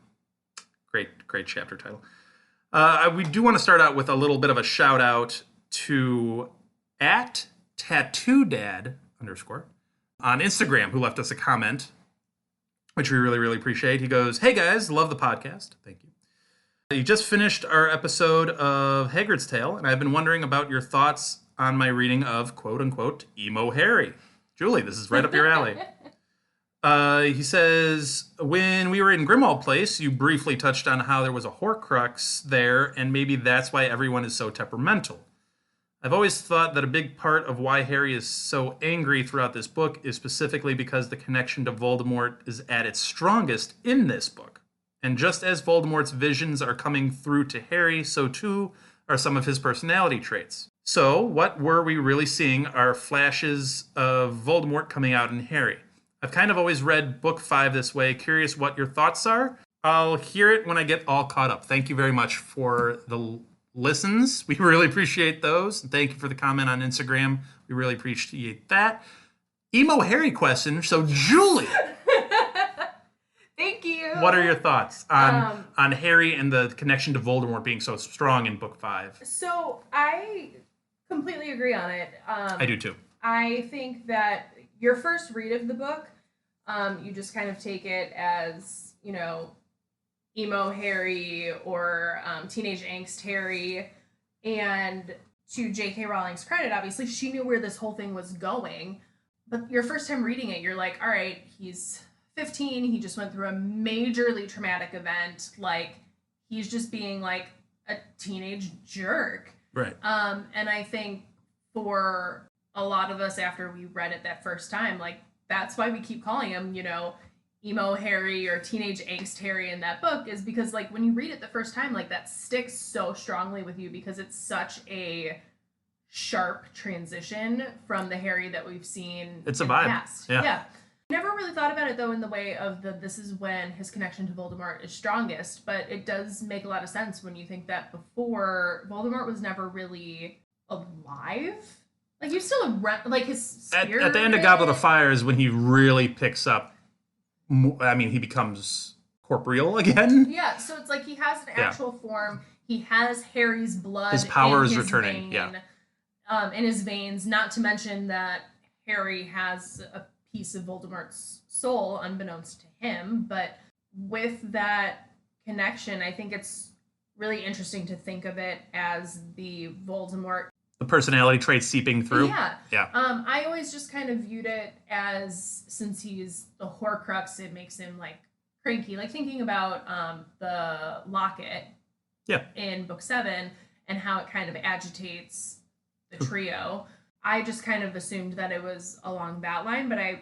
Great chapter title. We do want to start out with a little bit of a shout out to @TattooDad_ on Instagram, who left us a comment, which we really, really appreciate. He goes, "Hey guys, love the podcast." Thank you. You just finished our episode of Hagrid's Tale, and I've been wondering about your thoughts on my reading of quote-unquote Emo Harry. Julie, this is right up your alley. He says, when we were in Grimmauld Place, you briefly touched on how there was a Horcrux there, and maybe that's why everyone is so temperamental. I've always thought that a big part of why Harry is so angry throughout this book is specifically because the connection to Voldemort is at its strongest in this book. And just as Voldemort's visions are coming through to Harry, so too are some of his personality traits. So, what were we really seeing are flashes of Voldemort coming out in Harry. I've kind of always read book 5 this way. Curious what your thoughts are. I'll hear it when I get all caught up. Thank you very much for the listens. We really appreciate those. And thank you for the comment on Instagram. We really appreciate that. Emo Harry question. So, Julie, Thank you. what are your thoughts on Harry and the connection to Voldemort being so strong in book 5? So I completely agree on it. I do too. I think that your first read of the book, you just kind of take it as, emo Harry or teenage angst Harry. And to J.K. Rowling's credit, obviously, she knew where this whole thing was going. But your first time reading it, you're like, all right, he's 15. He just went through a majorly traumatic event. Like, he's just being like a teenage jerk. Right. And I think for a lot of us after we read it that first time, like, that's why we keep calling him, emo Harry or teenage angst Harry in that book, is because, like, when you read it the first time, like, that sticks so strongly with you because it's such a sharp transition from the Harry that we've seen It's a in the vibe. past. Yeah. Never really thought about it though in the way of this is when his connection to Voldemort is strongest, but it does make a lot of sense when you think that before Voldemort was never really alive. Like he's still like his spirit. At the end of Goblet of Fire is when he really picks up. I mean, he becomes corporeal again. Yeah, so it's like he has an actual form. He has Harry's blood. His power is his returning. Vein, in his veins. Not to mention that Harry has a piece of Voldemort's soul, unbeknownst to him. But with that connection, I think it's really interesting to think of it as the Voldemort. The personality traits seeping through. Yeah. I always just kind of viewed it as, since he's the Horcrux, it makes him like cranky. Like thinking about the locket in book 7 and how it kind of agitates the trio. I just kind of assumed that it was along that line, but I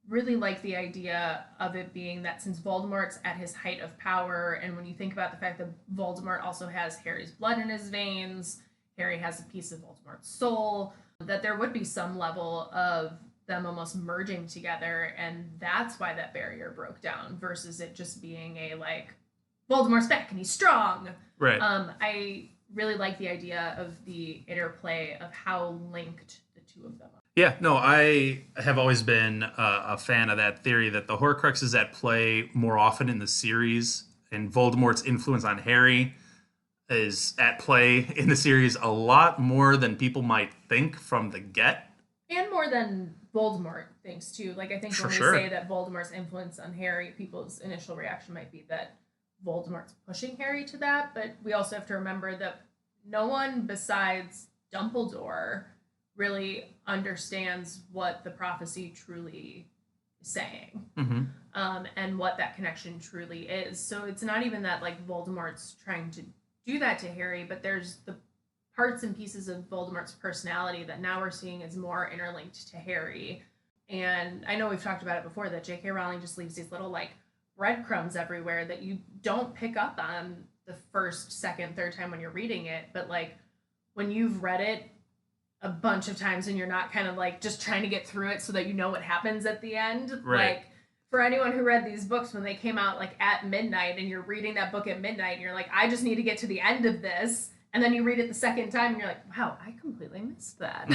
really like the idea of it being that since Voldemort's at his height of power, and when you think about the fact that Voldemort also has Harry's blood in his veins, Harry has a piece of Voldemort's soul, that there would be some level of them almost merging together, and that's why that barrier broke down versus it just being a like Voldemort's back and he's strong. Right. I really like the idea of the interplay of how linked the two of them are. Yeah, no, I have always been a fan of that theory that the Horcrux is at play more often in the series, and Voldemort's influence on Harry is at play in the series a lot more than people might think from the get. And more than Voldemort thinks, too. Like, I think when we say that Voldemort's influence on Harry, people's initial reaction might be that Voldemort's pushing Harry to that, but we also have to remember that no one besides Dumbledore really understands what the prophecy truly is saying, and what that connection truly is. So it's not even that, like, Voldemort's trying to do that to Harry, but there's the parts and pieces of Voldemort's personality that now we're seeing is more interlinked to Harry. And I know we've talked about it before, that J.K. Rowling just leaves these little, like, breadcrumbs everywhere that you don't pick up on the first, second, third time when you're reading it. But, like, when you've read it a bunch of times and you're not kind of, like, just trying to get through it so that you know what happens at the end. Right. Like, for anyone who read these books when they came out, like, at midnight, and you're reading that book at midnight, and you're like, I just need to get to the end of this. And then you read it the second time, and you're like, wow, I completely missed that.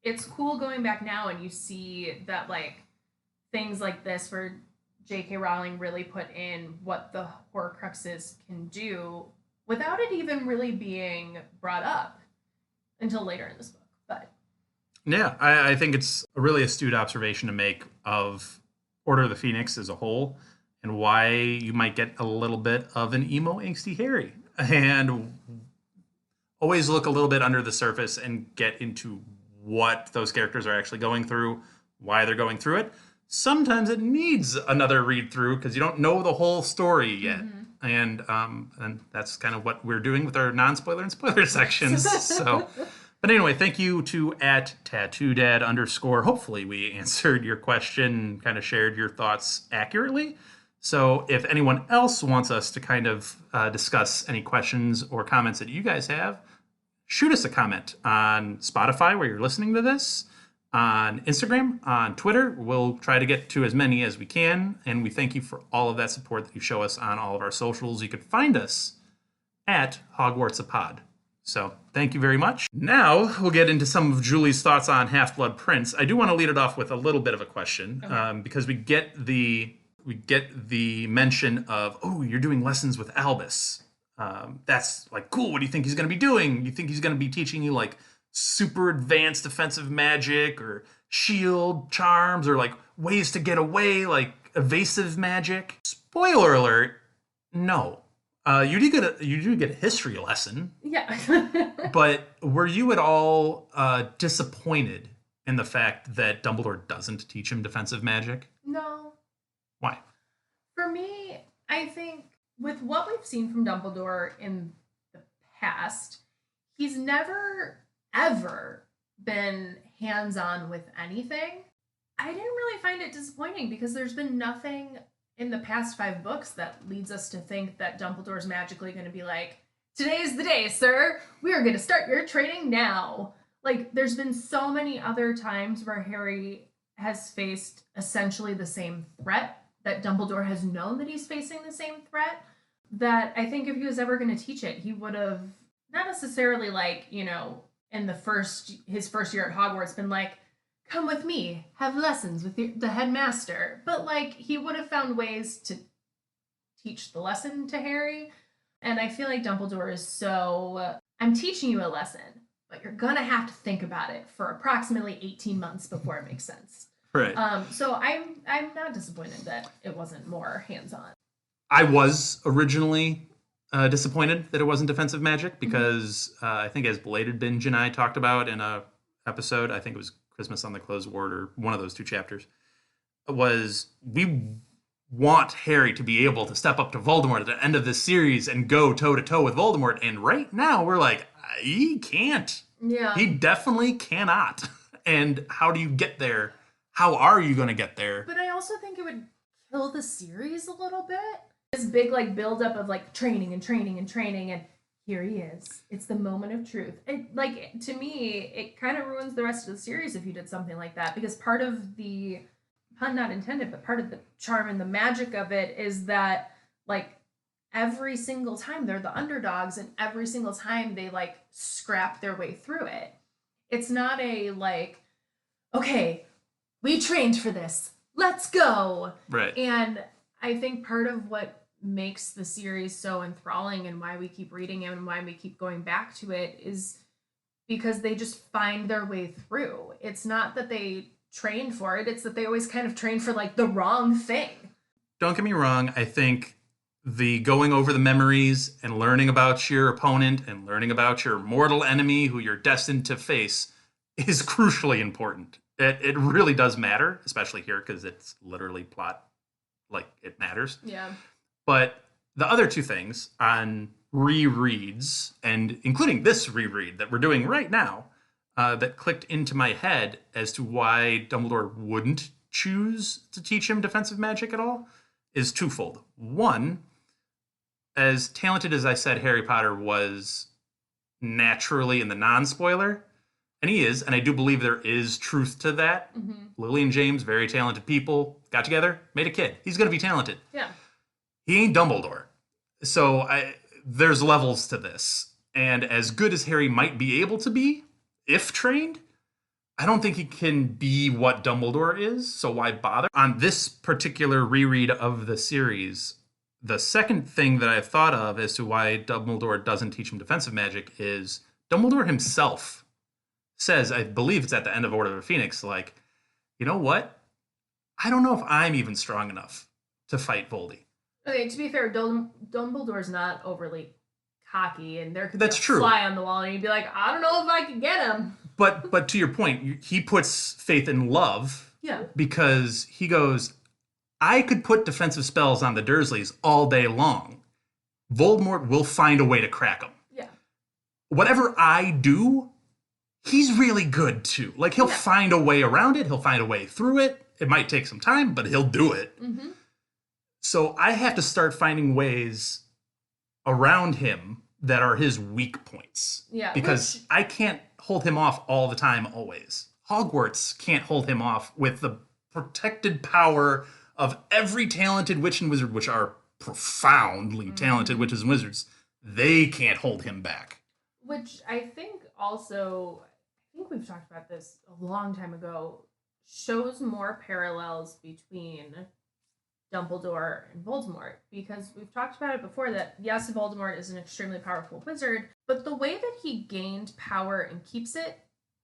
It's cool going back now, and you see that, like, things like this where J.K. Rowling really put in what the Horcruxes can do without it even really being brought up until later in this book. But yeah, I think it's a really astute observation to make of Order of the Phoenix as a whole, and why you might get a little bit of an emo, angsty Harry. And always look a little bit under the surface and get into what those characters are actually going through, why they're going through it. Sometimes it needs another read through because you don't know the whole story yet. And that's kind of what we're doing with our non-spoiler and spoiler sections. So, but anyway, thank you to @TattooDad_. Hopefully we answered your question, kind of shared your thoughts accurately. So if anyone else wants us to kind of discuss any questions or comments that you guys have, shoot us a comment on Spotify where you're listening to this, on Instagram, on Twitter. We'll try to get to as many as we can. And we thank you for all of that support that you show us on all of our socials. You can find us at Hogwarts-a-Pod. So thank you very much. Now we'll get into some of Julie's thoughts on Half-Blood Prince. I do want to lead it off with a little bit of a question, because we get the mention of, oh, you're doing lessons with Albus. That's like cool. What do you think he's going to be doing? You think he's going to be teaching you like super advanced defensive magic or shield charms or like ways to get away, like evasive magic? Spoiler alert, no. You do get a history lesson. yeah. But were you at all disappointed in the fact that Dumbledore doesn't teach him defensive magic? No. Why? For me, I think with what we've seen from Dumbledore in the past, he's never, ever been hands-on with anything. I didn't really find it disappointing because there's been nothing in the past 5 books that leads us to think that Dumbledore's magically going to be like, today's the day, sir. We are going to start your training now. Like, there's been so many other times where Harry has faced essentially the same threat, that Dumbledore has known that he's facing the same threat, that I think if he was ever going to teach it, he would have not necessarily like, you know, in his first year at Hogwarts been like, come with me, have lessons with the headmaster. But like he would have found ways to teach the lesson to Harry. And I feel like Dumbledore is so, I'm teaching you a lesson, but you're gonna have to think about it for approximately 18 months before it makes sense. Right. So I'm not disappointed that it wasn't more hands-on. I was originally disappointed that it wasn't defensive magic because I think as Belated Binge and I talked about in a episode, I think it was Christmas on the Closed Ward or one of those two chapters, was we want Harry to be able to step up to Voldemort at the end of this series and go toe-to-toe with Voldemort. And right now we're like, he can't. Yeah. He definitely cannot. And how do you get there? How are you going to get there? But I also think it would kill the series a little bit. This big like buildup of like training and training and training, and here he is. It's the moment of truth. It, like, to me, it kind of ruins the rest of the series if you did something like that, because part of the, pun not intended, but part of the charm and the magic of it is that like every single time they're the underdogs, and every single time they like scrap their way through it. It's not a like, okay, we trained for this, let's go. Right. And I think part of what makes the series so enthralling and why we keep reading it and why we keep going back to it is because they just find their way through. It's not that they trained for it, it's that they always kind of train for like the wrong thing. Don't get me wrong, I think the going over the memories and learning about your opponent and learning about your mortal enemy who you're destined to face is crucially important. It really does matter, especially here because it's literally plot, like it matters. Yeah. But the other two things on rereads, and including this reread that we're doing right now, that clicked into my head as to why Dumbledore wouldn't choose to teach him defensive magic at all, is twofold. One, as talented as I said Harry Potter was naturally in the non-spoiler, and he is, and I do believe there is truth to that. Mm-hmm. Lily and James, very talented people, got together, made a kid. He's going to be talented. Yeah. He ain't Dumbledore. So there's levels to this. And as good as Harry might be able to be, if trained, I don't think he can be what Dumbledore is, so why bother? On this particular reread of the series, the second thing that I've thought of as to why Dumbledore doesn't teach him defensive magic is Dumbledore himself says, I believe it's at the end of Order of the Phoenix, like, you know what? I don't know if I'm even strong enough to fight Voldy. Okay, to be fair, Dumbledore's not overly cocky, and there could That's be a true. fly on the wall, and he'd be like, I don't know if I can get him. But to your point, he puts faith in love. Yeah. Because he goes, I could put defensive spells on the Dursleys all day long. Voldemort will find a way to crack them. Yeah. Whatever I do, he's really good too. Like, he'll find a way around it. He'll find a way through it. It might take some time, but he'll do it. Mm-hmm. So I have to start finding ways around him that are his weak points. Yeah. Because I can't hold him off all the time, always. Hogwarts can't hold him off with the protected power of every talented witch and wizard, which are profoundly talented witches and wizards. They can't hold him back. Which I think also, I think we've talked about this a long time ago, shows more parallels between Dumbledore and Voldemort, because we've talked about it before that yes, Voldemort is an extremely powerful wizard, but the way that he gained power and keeps it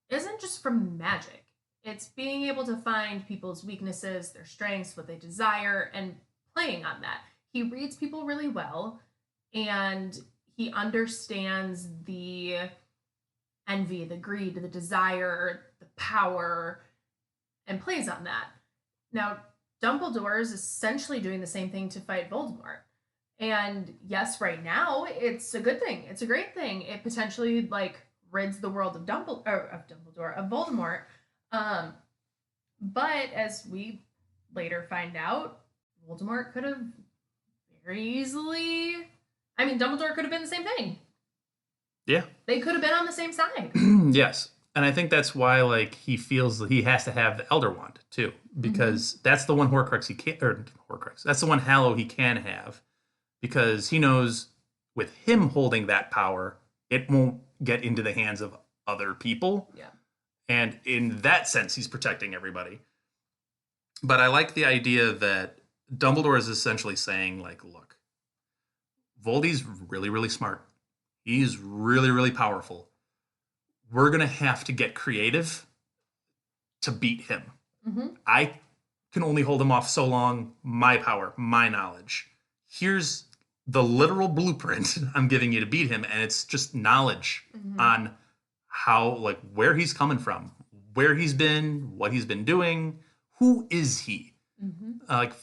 isn't just from magic. It's being able to find people's weaknesses, their strengths, what they desire, and playing on that. He reads people really well, and he understands the envy, the greed, the desire, the power, and plays on that. Now, Dumbledore is essentially doing the same thing to fight Voldemort. And yes, right now, it's a good thing. It's a great thing. It potentially, like, rids the world of Voldemort. But as we later find out, Voldemort could have very easily... I mean, Dumbledore could have been the same thing. Yeah. They could have been on the same side. Yes. And I think that's why, like, he feels that he has to have the Elder Wand too, because that's the one Horcrux he can't, or Horcrux. That's the one Hallow he can have, because he knows with him holding that power, it won't get into the hands of other people. Yeah. And in that sense, he's protecting everybody. But I like the idea that Dumbledore is essentially saying, like, look, Voldy's really, really smart. He's really, really powerful. We're going to have to get creative to beat him. I can only hold him off so long. My power, my knowledge. Here's the literal blueprint I'm giving you to beat him. And it's just knowledge on how, like, where he's coming from, where he's been, what he's been doing. Who is he? Like,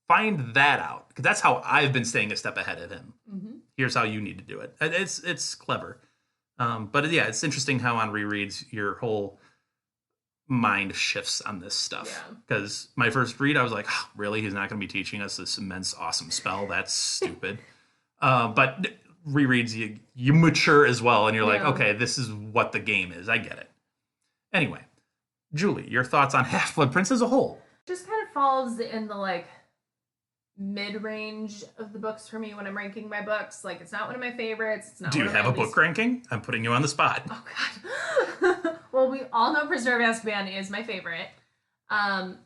find that out. Because that's how I've been staying a step ahead of him. Here's how you need to do it. It's clever. But yeah, it's interesting how on rereads your whole mind shifts on this stuff. Because my first read, I was like, oh, really? He's not going to be teaching us this immense, awesome spell? That's stupid. But rereads, you mature as well. And you're like, okay, this is what the game is. I get it. Anyway, Julie, your thoughts on Half-Blood Prince as a whole? Just kind of falls in the, like, mid-range of the books for me when I'm ranking my books. Like, it's not one of my favorites. It's not. Do you have a book ranking? I'm putting you on the spot. Oh God. Well, we all know Prisoner of Azkaban is my favorite. And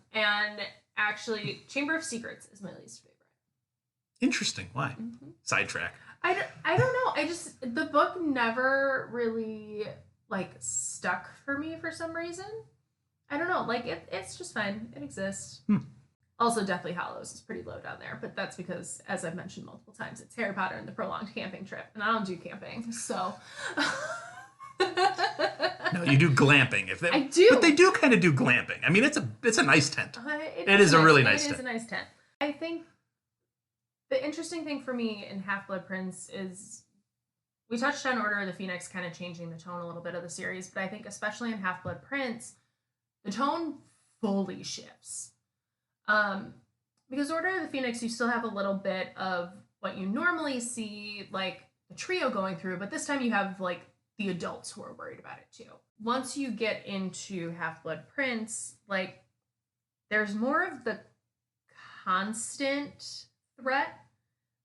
actually, Chamber of Secrets is my least favorite. Interesting. Why? Sidetrack. I don't know. The book never really, like, stuck for me for some reason. I don't know. Like, it's just fine. It exists. Also, Deathly Hallows is pretty low down there, but that's because, as I've mentioned multiple times, it's Harry Potter and the Prolonged Camping Trip, and I don't do camping, so. No, you do glamping. I do. But they do kind of do glamping. I mean, it's a nice tent. It is a really nice tent. It is a nice tent. I think the interesting thing for me in Half-Blood Prince is we touched on Order of the Phoenix kind of changing the tone a little bit of the series, but I think especially in Half-Blood Prince, the tone fully shifts. Because Order of the Phoenix, you still have a little bit of what you normally see, like the trio going through, but this time you have, like, the adults who are worried about it too. Once you get into Half-Blood Prince, like, there's more of the constant threat.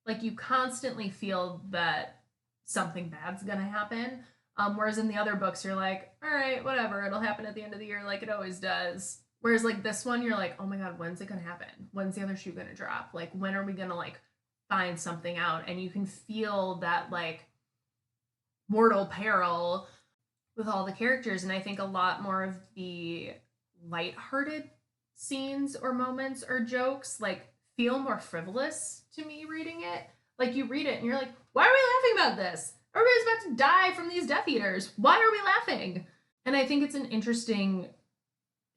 Like, you constantly feel that something bad's gonna happen. Whereas in the other books, you're like, all right, whatever, it'll happen at the end of the year like it always does. Whereas, like, this one, you're like, oh my God, when's it gonna happen? When's the other shoe gonna drop? Like, when are we gonna, like, find something out? And you can feel that, like, mortal peril with all the characters. And I think a lot more of the lighthearted scenes or moments or jokes, like, feel more frivolous to me reading it. Like, you read it and you're like, why are we laughing about this? Everybody's about to die from these Death Eaters. Why are we laughing? And I think it's an interesting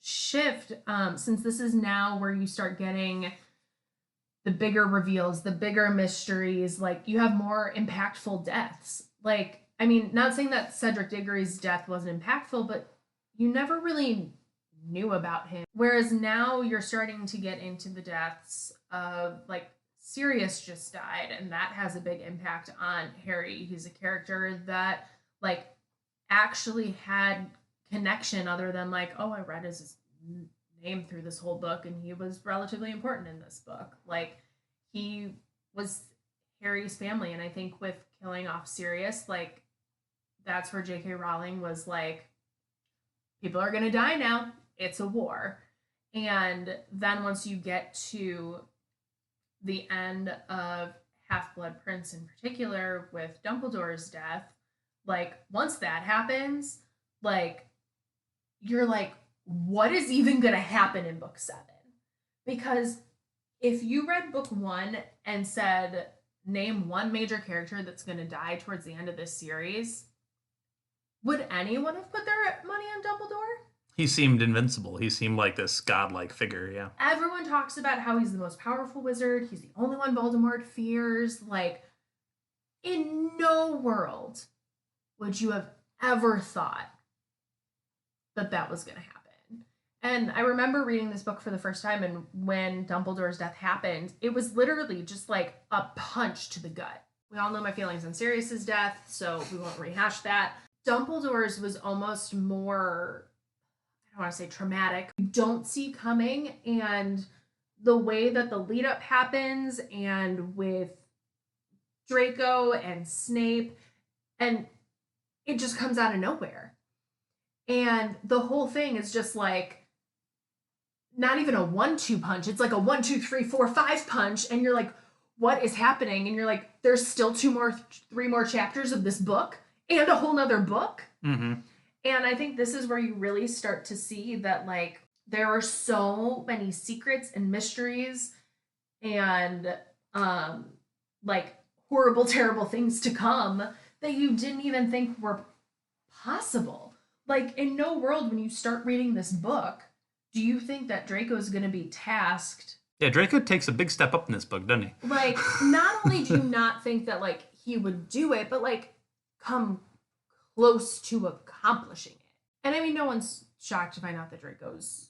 shift, since this is now where you start getting the bigger reveals, the bigger mysteries. Like, you have more impactful deaths. Like, I mean, not saying that Cedric Diggory's death wasn't impactful, but you never really knew about him. Whereas now you're starting to get into the deaths of, like, Sirius just died, and that has a big impact on Harry. He's a character that, like, actually had connection other than, like, oh, I read his name through this whole book and he was relatively important in this book. Like, he was Harry's family, and I think with killing off Sirius, like, that's where J.K. Rowling was like, people are gonna die now, it's a war. And then once you get to the end of Half-Blood Prince in particular with Dumbledore's death, like, once that happens, like, you're like, what is even gonna happen in book 7? Because if you read book 1 and said, name one major character that's gonna die towards the end of this series, would anyone have put their money on Dumbledore? He seemed invincible. He seemed like this godlike figure, yeah. Everyone talks about how he's the most powerful wizard. He's the only one Voldemort fears. Like, in no world would you have ever thought that that was going to happen. And I remember reading this book for the first time, and when Dumbledore's death happened, it was literally just like a punch to the gut. We all know my feelings on Sirius's death, so we won't rehash that. Dumbledore's was almost more, I don't want to say traumatic, you don't see coming, and the way that the lead up happens, and with Draco and Snape, and it just comes out of nowhere. And the whole thing is just like not even a 1-2 punch. It's like a 1-2-3-4-5 punch, and you're like, what is happening? And you're like, there's still 3 more chapters of this book and a whole nother book. Mm-hmm. And I think this is where you really start to see that, like, there are so many secrets and mysteries and like horrible, terrible things to come that you didn't even think were possible. Like, in no world, when you start reading this book, do you think that Draco is going to be tasked? Yeah, Draco takes a big step up in this book, doesn't he? Like, not only do you not think that, like, he would do it, but, like, come close to accomplishing it. And I mean, no one's shocked to find out that Draco's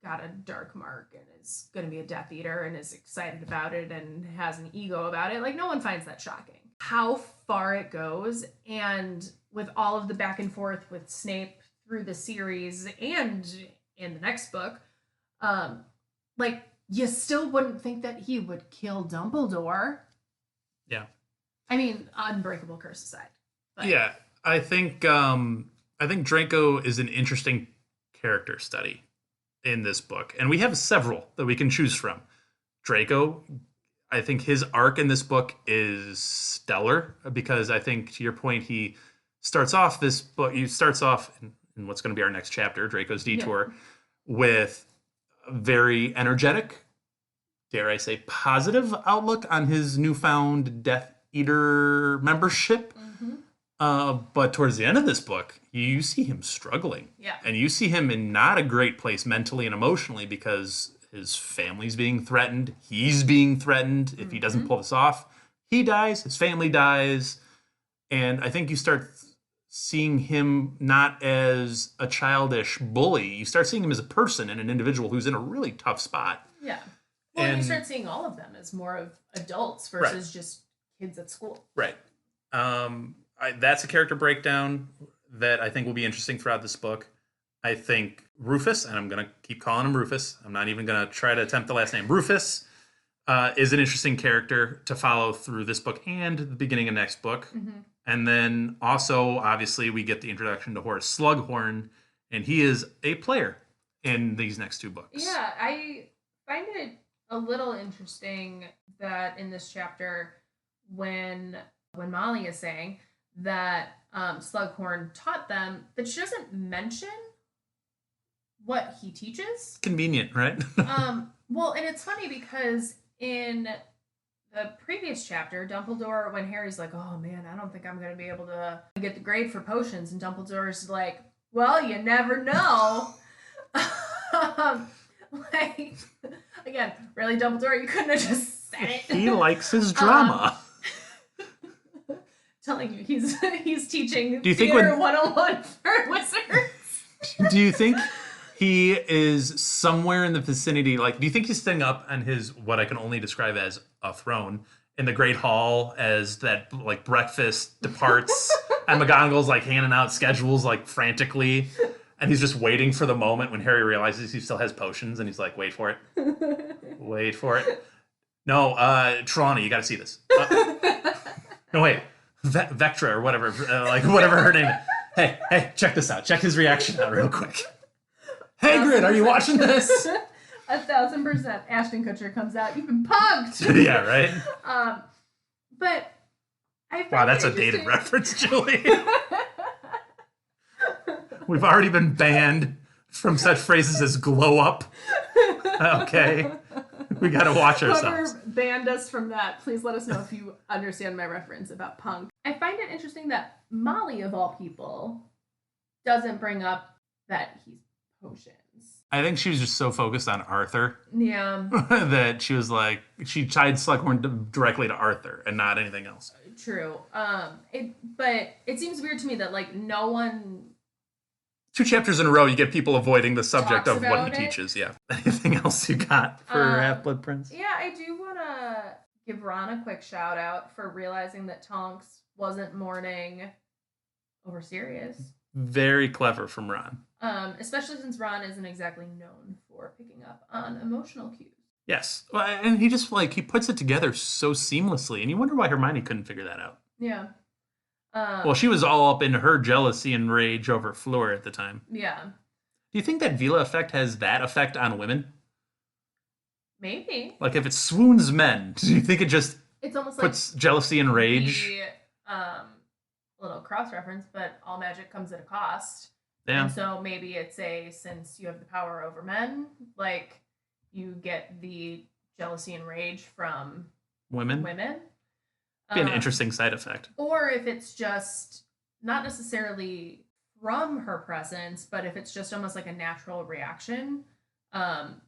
got a dark mark and is going to be a Death Eater and is excited about it and has an ego about it. Like, no one finds that shocking. How far it goes, and with all of the back and forth with Snape through the series and in the next book, like, you still wouldn't think that he would kill Dumbledore. Yeah. I mean, unbreakable curse aside. But. Yeah, I think Draco is an interesting character study in this book, and we have several that we can choose from. Draco, I think his arc in this book is stellar, because I think, to your point, he starts off this book. He starts off in what's going to be our next chapter, Draco's Detour, with a very energetic, dare I say, positive outlook on his newfound Death Eater membership. But towards the end of this book, you see him struggling. Yeah. And you see him in not a great place mentally and emotionally, because his family's being threatened. He's being threatened. If he doesn't pull this off, he dies. His family dies. And I think you start seeing him not as a childish bully. You start seeing him as a person and an individual who's in a really tough spot. Yeah. Well, and you start seeing all of them as more of adults versus just kids at school. Right. That's a character breakdown that I think will be interesting throughout this book. I think Rufus, and I'm going to keep calling him Rufus. I'm not even going to try to attempt the last name. Rufus is an interesting character to follow through this book and the beginning of next book. And then also, obviously, we get the introduction to Horace Slughorn, and he is a player in these next 2 books. Yeah, I find it a little interesting that in this chapter, when Molly is saying that Slughorn taught them, that she doesn't mention what he teaches. Convenient, right? Well, and it's funny because in the previous chapter, Dumbledore, when Harry's like, oh man, I don't think I'm going to be able to get the grade for potions, and Dumbledore's like, well, you never know. Like, again, really, Dumbledore, you couldn't have just said it. He likes his drama. Telling you, he's teaching Do you think theater 101 for wizards. Do you think he is somewhere in the vicinity? Like, do you think he's sitting up on his, what I can only describe as a throne, in the Great Hall as that, like, breakfast departs, and McGonagall's, like, handing out schedules, like, frantically, and he's just waiting for the moment when Harry realizes he still has potions, and he's like, wait for it. Wait for it. No, Trelawney, you gotta see this. No, wait. Vectra or whatever, like whatever her name is. Hey, check this out. Check his reaction out real quick. Hagrid, are you watching this? 1,000%. Ashton Kutcher comes out. You've been punked. Yeah, right? But I wow, that's a dated reference, Julie. We've already been banned from such phrases as glow up. Okay. We got to watch ourselves. Whoever banned us from that, please let us know if you understand my reference about punk. I find it interesting that Molly, of all people, doesn't bring up that he's potions. I think she was just so focused on Arthur. Yeah. That she was like, she tied Slughorn directly to Arthur and not anything else. True. But it seems weird to me that, like, no one... 2 chapters in a row, you get people avoiding the subject Talks of what about he it. teaches. Yeah. Anything else you got for Half-Blood Prince? Yeah, I do want to give Ron a quick shout out for realizing that Tonks wasn't mourning over Sirius. Very clever from Ron. Especially since Ron isn't exactly known for picking up on emotional cues. Yes. Well, and he just, he puts it together so seamlessly, and you wonder why Hermione couldn't figure that out. Yeah. Well, she was all up in her jealousy and rage over Fleur at the time. Yeah. Do you think that Vila effect has that effect on women? Maybe. Like, if it swoons men, do you think it just It's almost puts jealousy and rage? Little cross-reference, but all magic comes at a cost. Yeah. And so maybe it's since you have the power over men, like, you get the jealousy and rage from Women? Be an interesting side effect. Or if it's just not necessarily from her presence, but if it's just almost like a natural reaction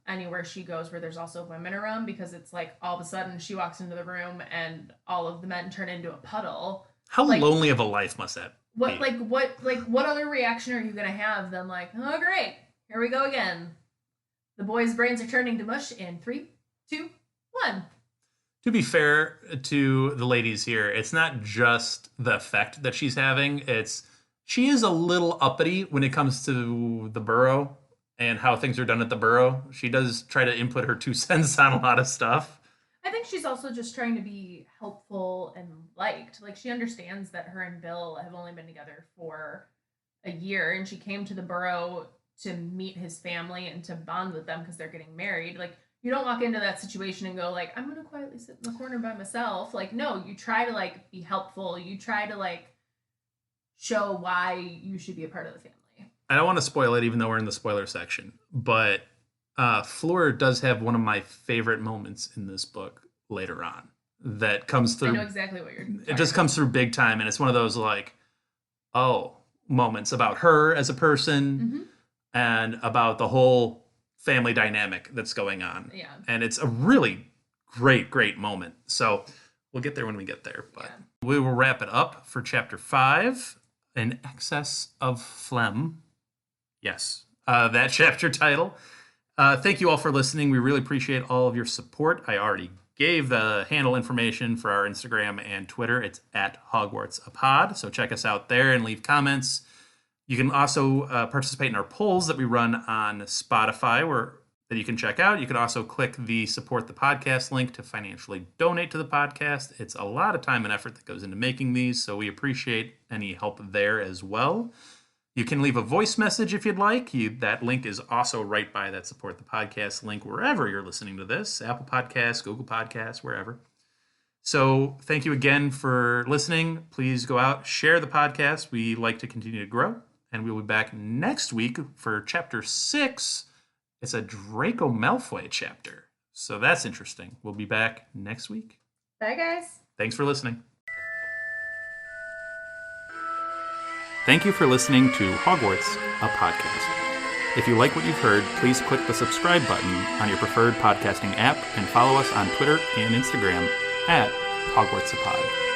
anywhere she goes where there's also women around, because it's like all of a sudden she walks into the room and all of the men turn into a puddle. How lonely of a life must that be? What other reaction are you gonna have than like, oh great, here we go again. The boys' brains are turning to mush in 3, 2, 1. To be fair to the ladies here, it's not just the effect that she's having. She is a little uppity when it comes to the Burrow and how things are done at the Burrow. She does try to input her 2 cents on a lot of stuff. I think she's also just trying to be helpful and liked. Like, she understands that her and Bill have only been together for a year, and she came to the Burrow to meet his family and to bond with them because they're getting married. Like, you don't walk into that situation and go, like, I'm going to quietly sit in the corner by myself. Like, no, you try to, like, be helpful. You try to, like, show why you should be a part of the family. I don't want to spoil it, even though we're in the spoiler section, but Fleur does have one of my favorite moments in this book later on that comes through. I know exactly what you're talking It just comes through big time, and it's one of those, like, moments about her as a person and about the whole family dynamic that's going on. Yeah. And it's a really great moment. So we'll get there when we get there. But we will wrap it up for chapter 5, An Excess of Phlegm. Yes, that chapter title. Thank you all for listening. We really appreciate all of your support. I already gave the handle information for our Instagram and Twitter. It's at HogwartsApod. So check us out there and leave comments. You can also participate in our polls that we run on Spotify, that you can check out. You can also click the support the podcast link to financially donate to the podcast. It's a lot of time and effort that goes into making these, so we appreciate any help there as well. You can leave a voice message if you'd like. That link is also right by that support the podcast link wherever you're listening to this, Apple Podcasts, Google Podcasts, wherever. So thank you again for listening. Please go out, share the podcast. We like to continue to grow. And we'll be back next week for chapter 6. It's a Draco Malfoy chapter. So that's interesting. We'll be back next week. Bye, guys. Thanks for listening. Thank you for listening to Hogwarts, a podcast. If you like what you've heard, please click the subscribe button on your preferred podcasting app and follow us on Twitter and Instagram at HogwartsApod.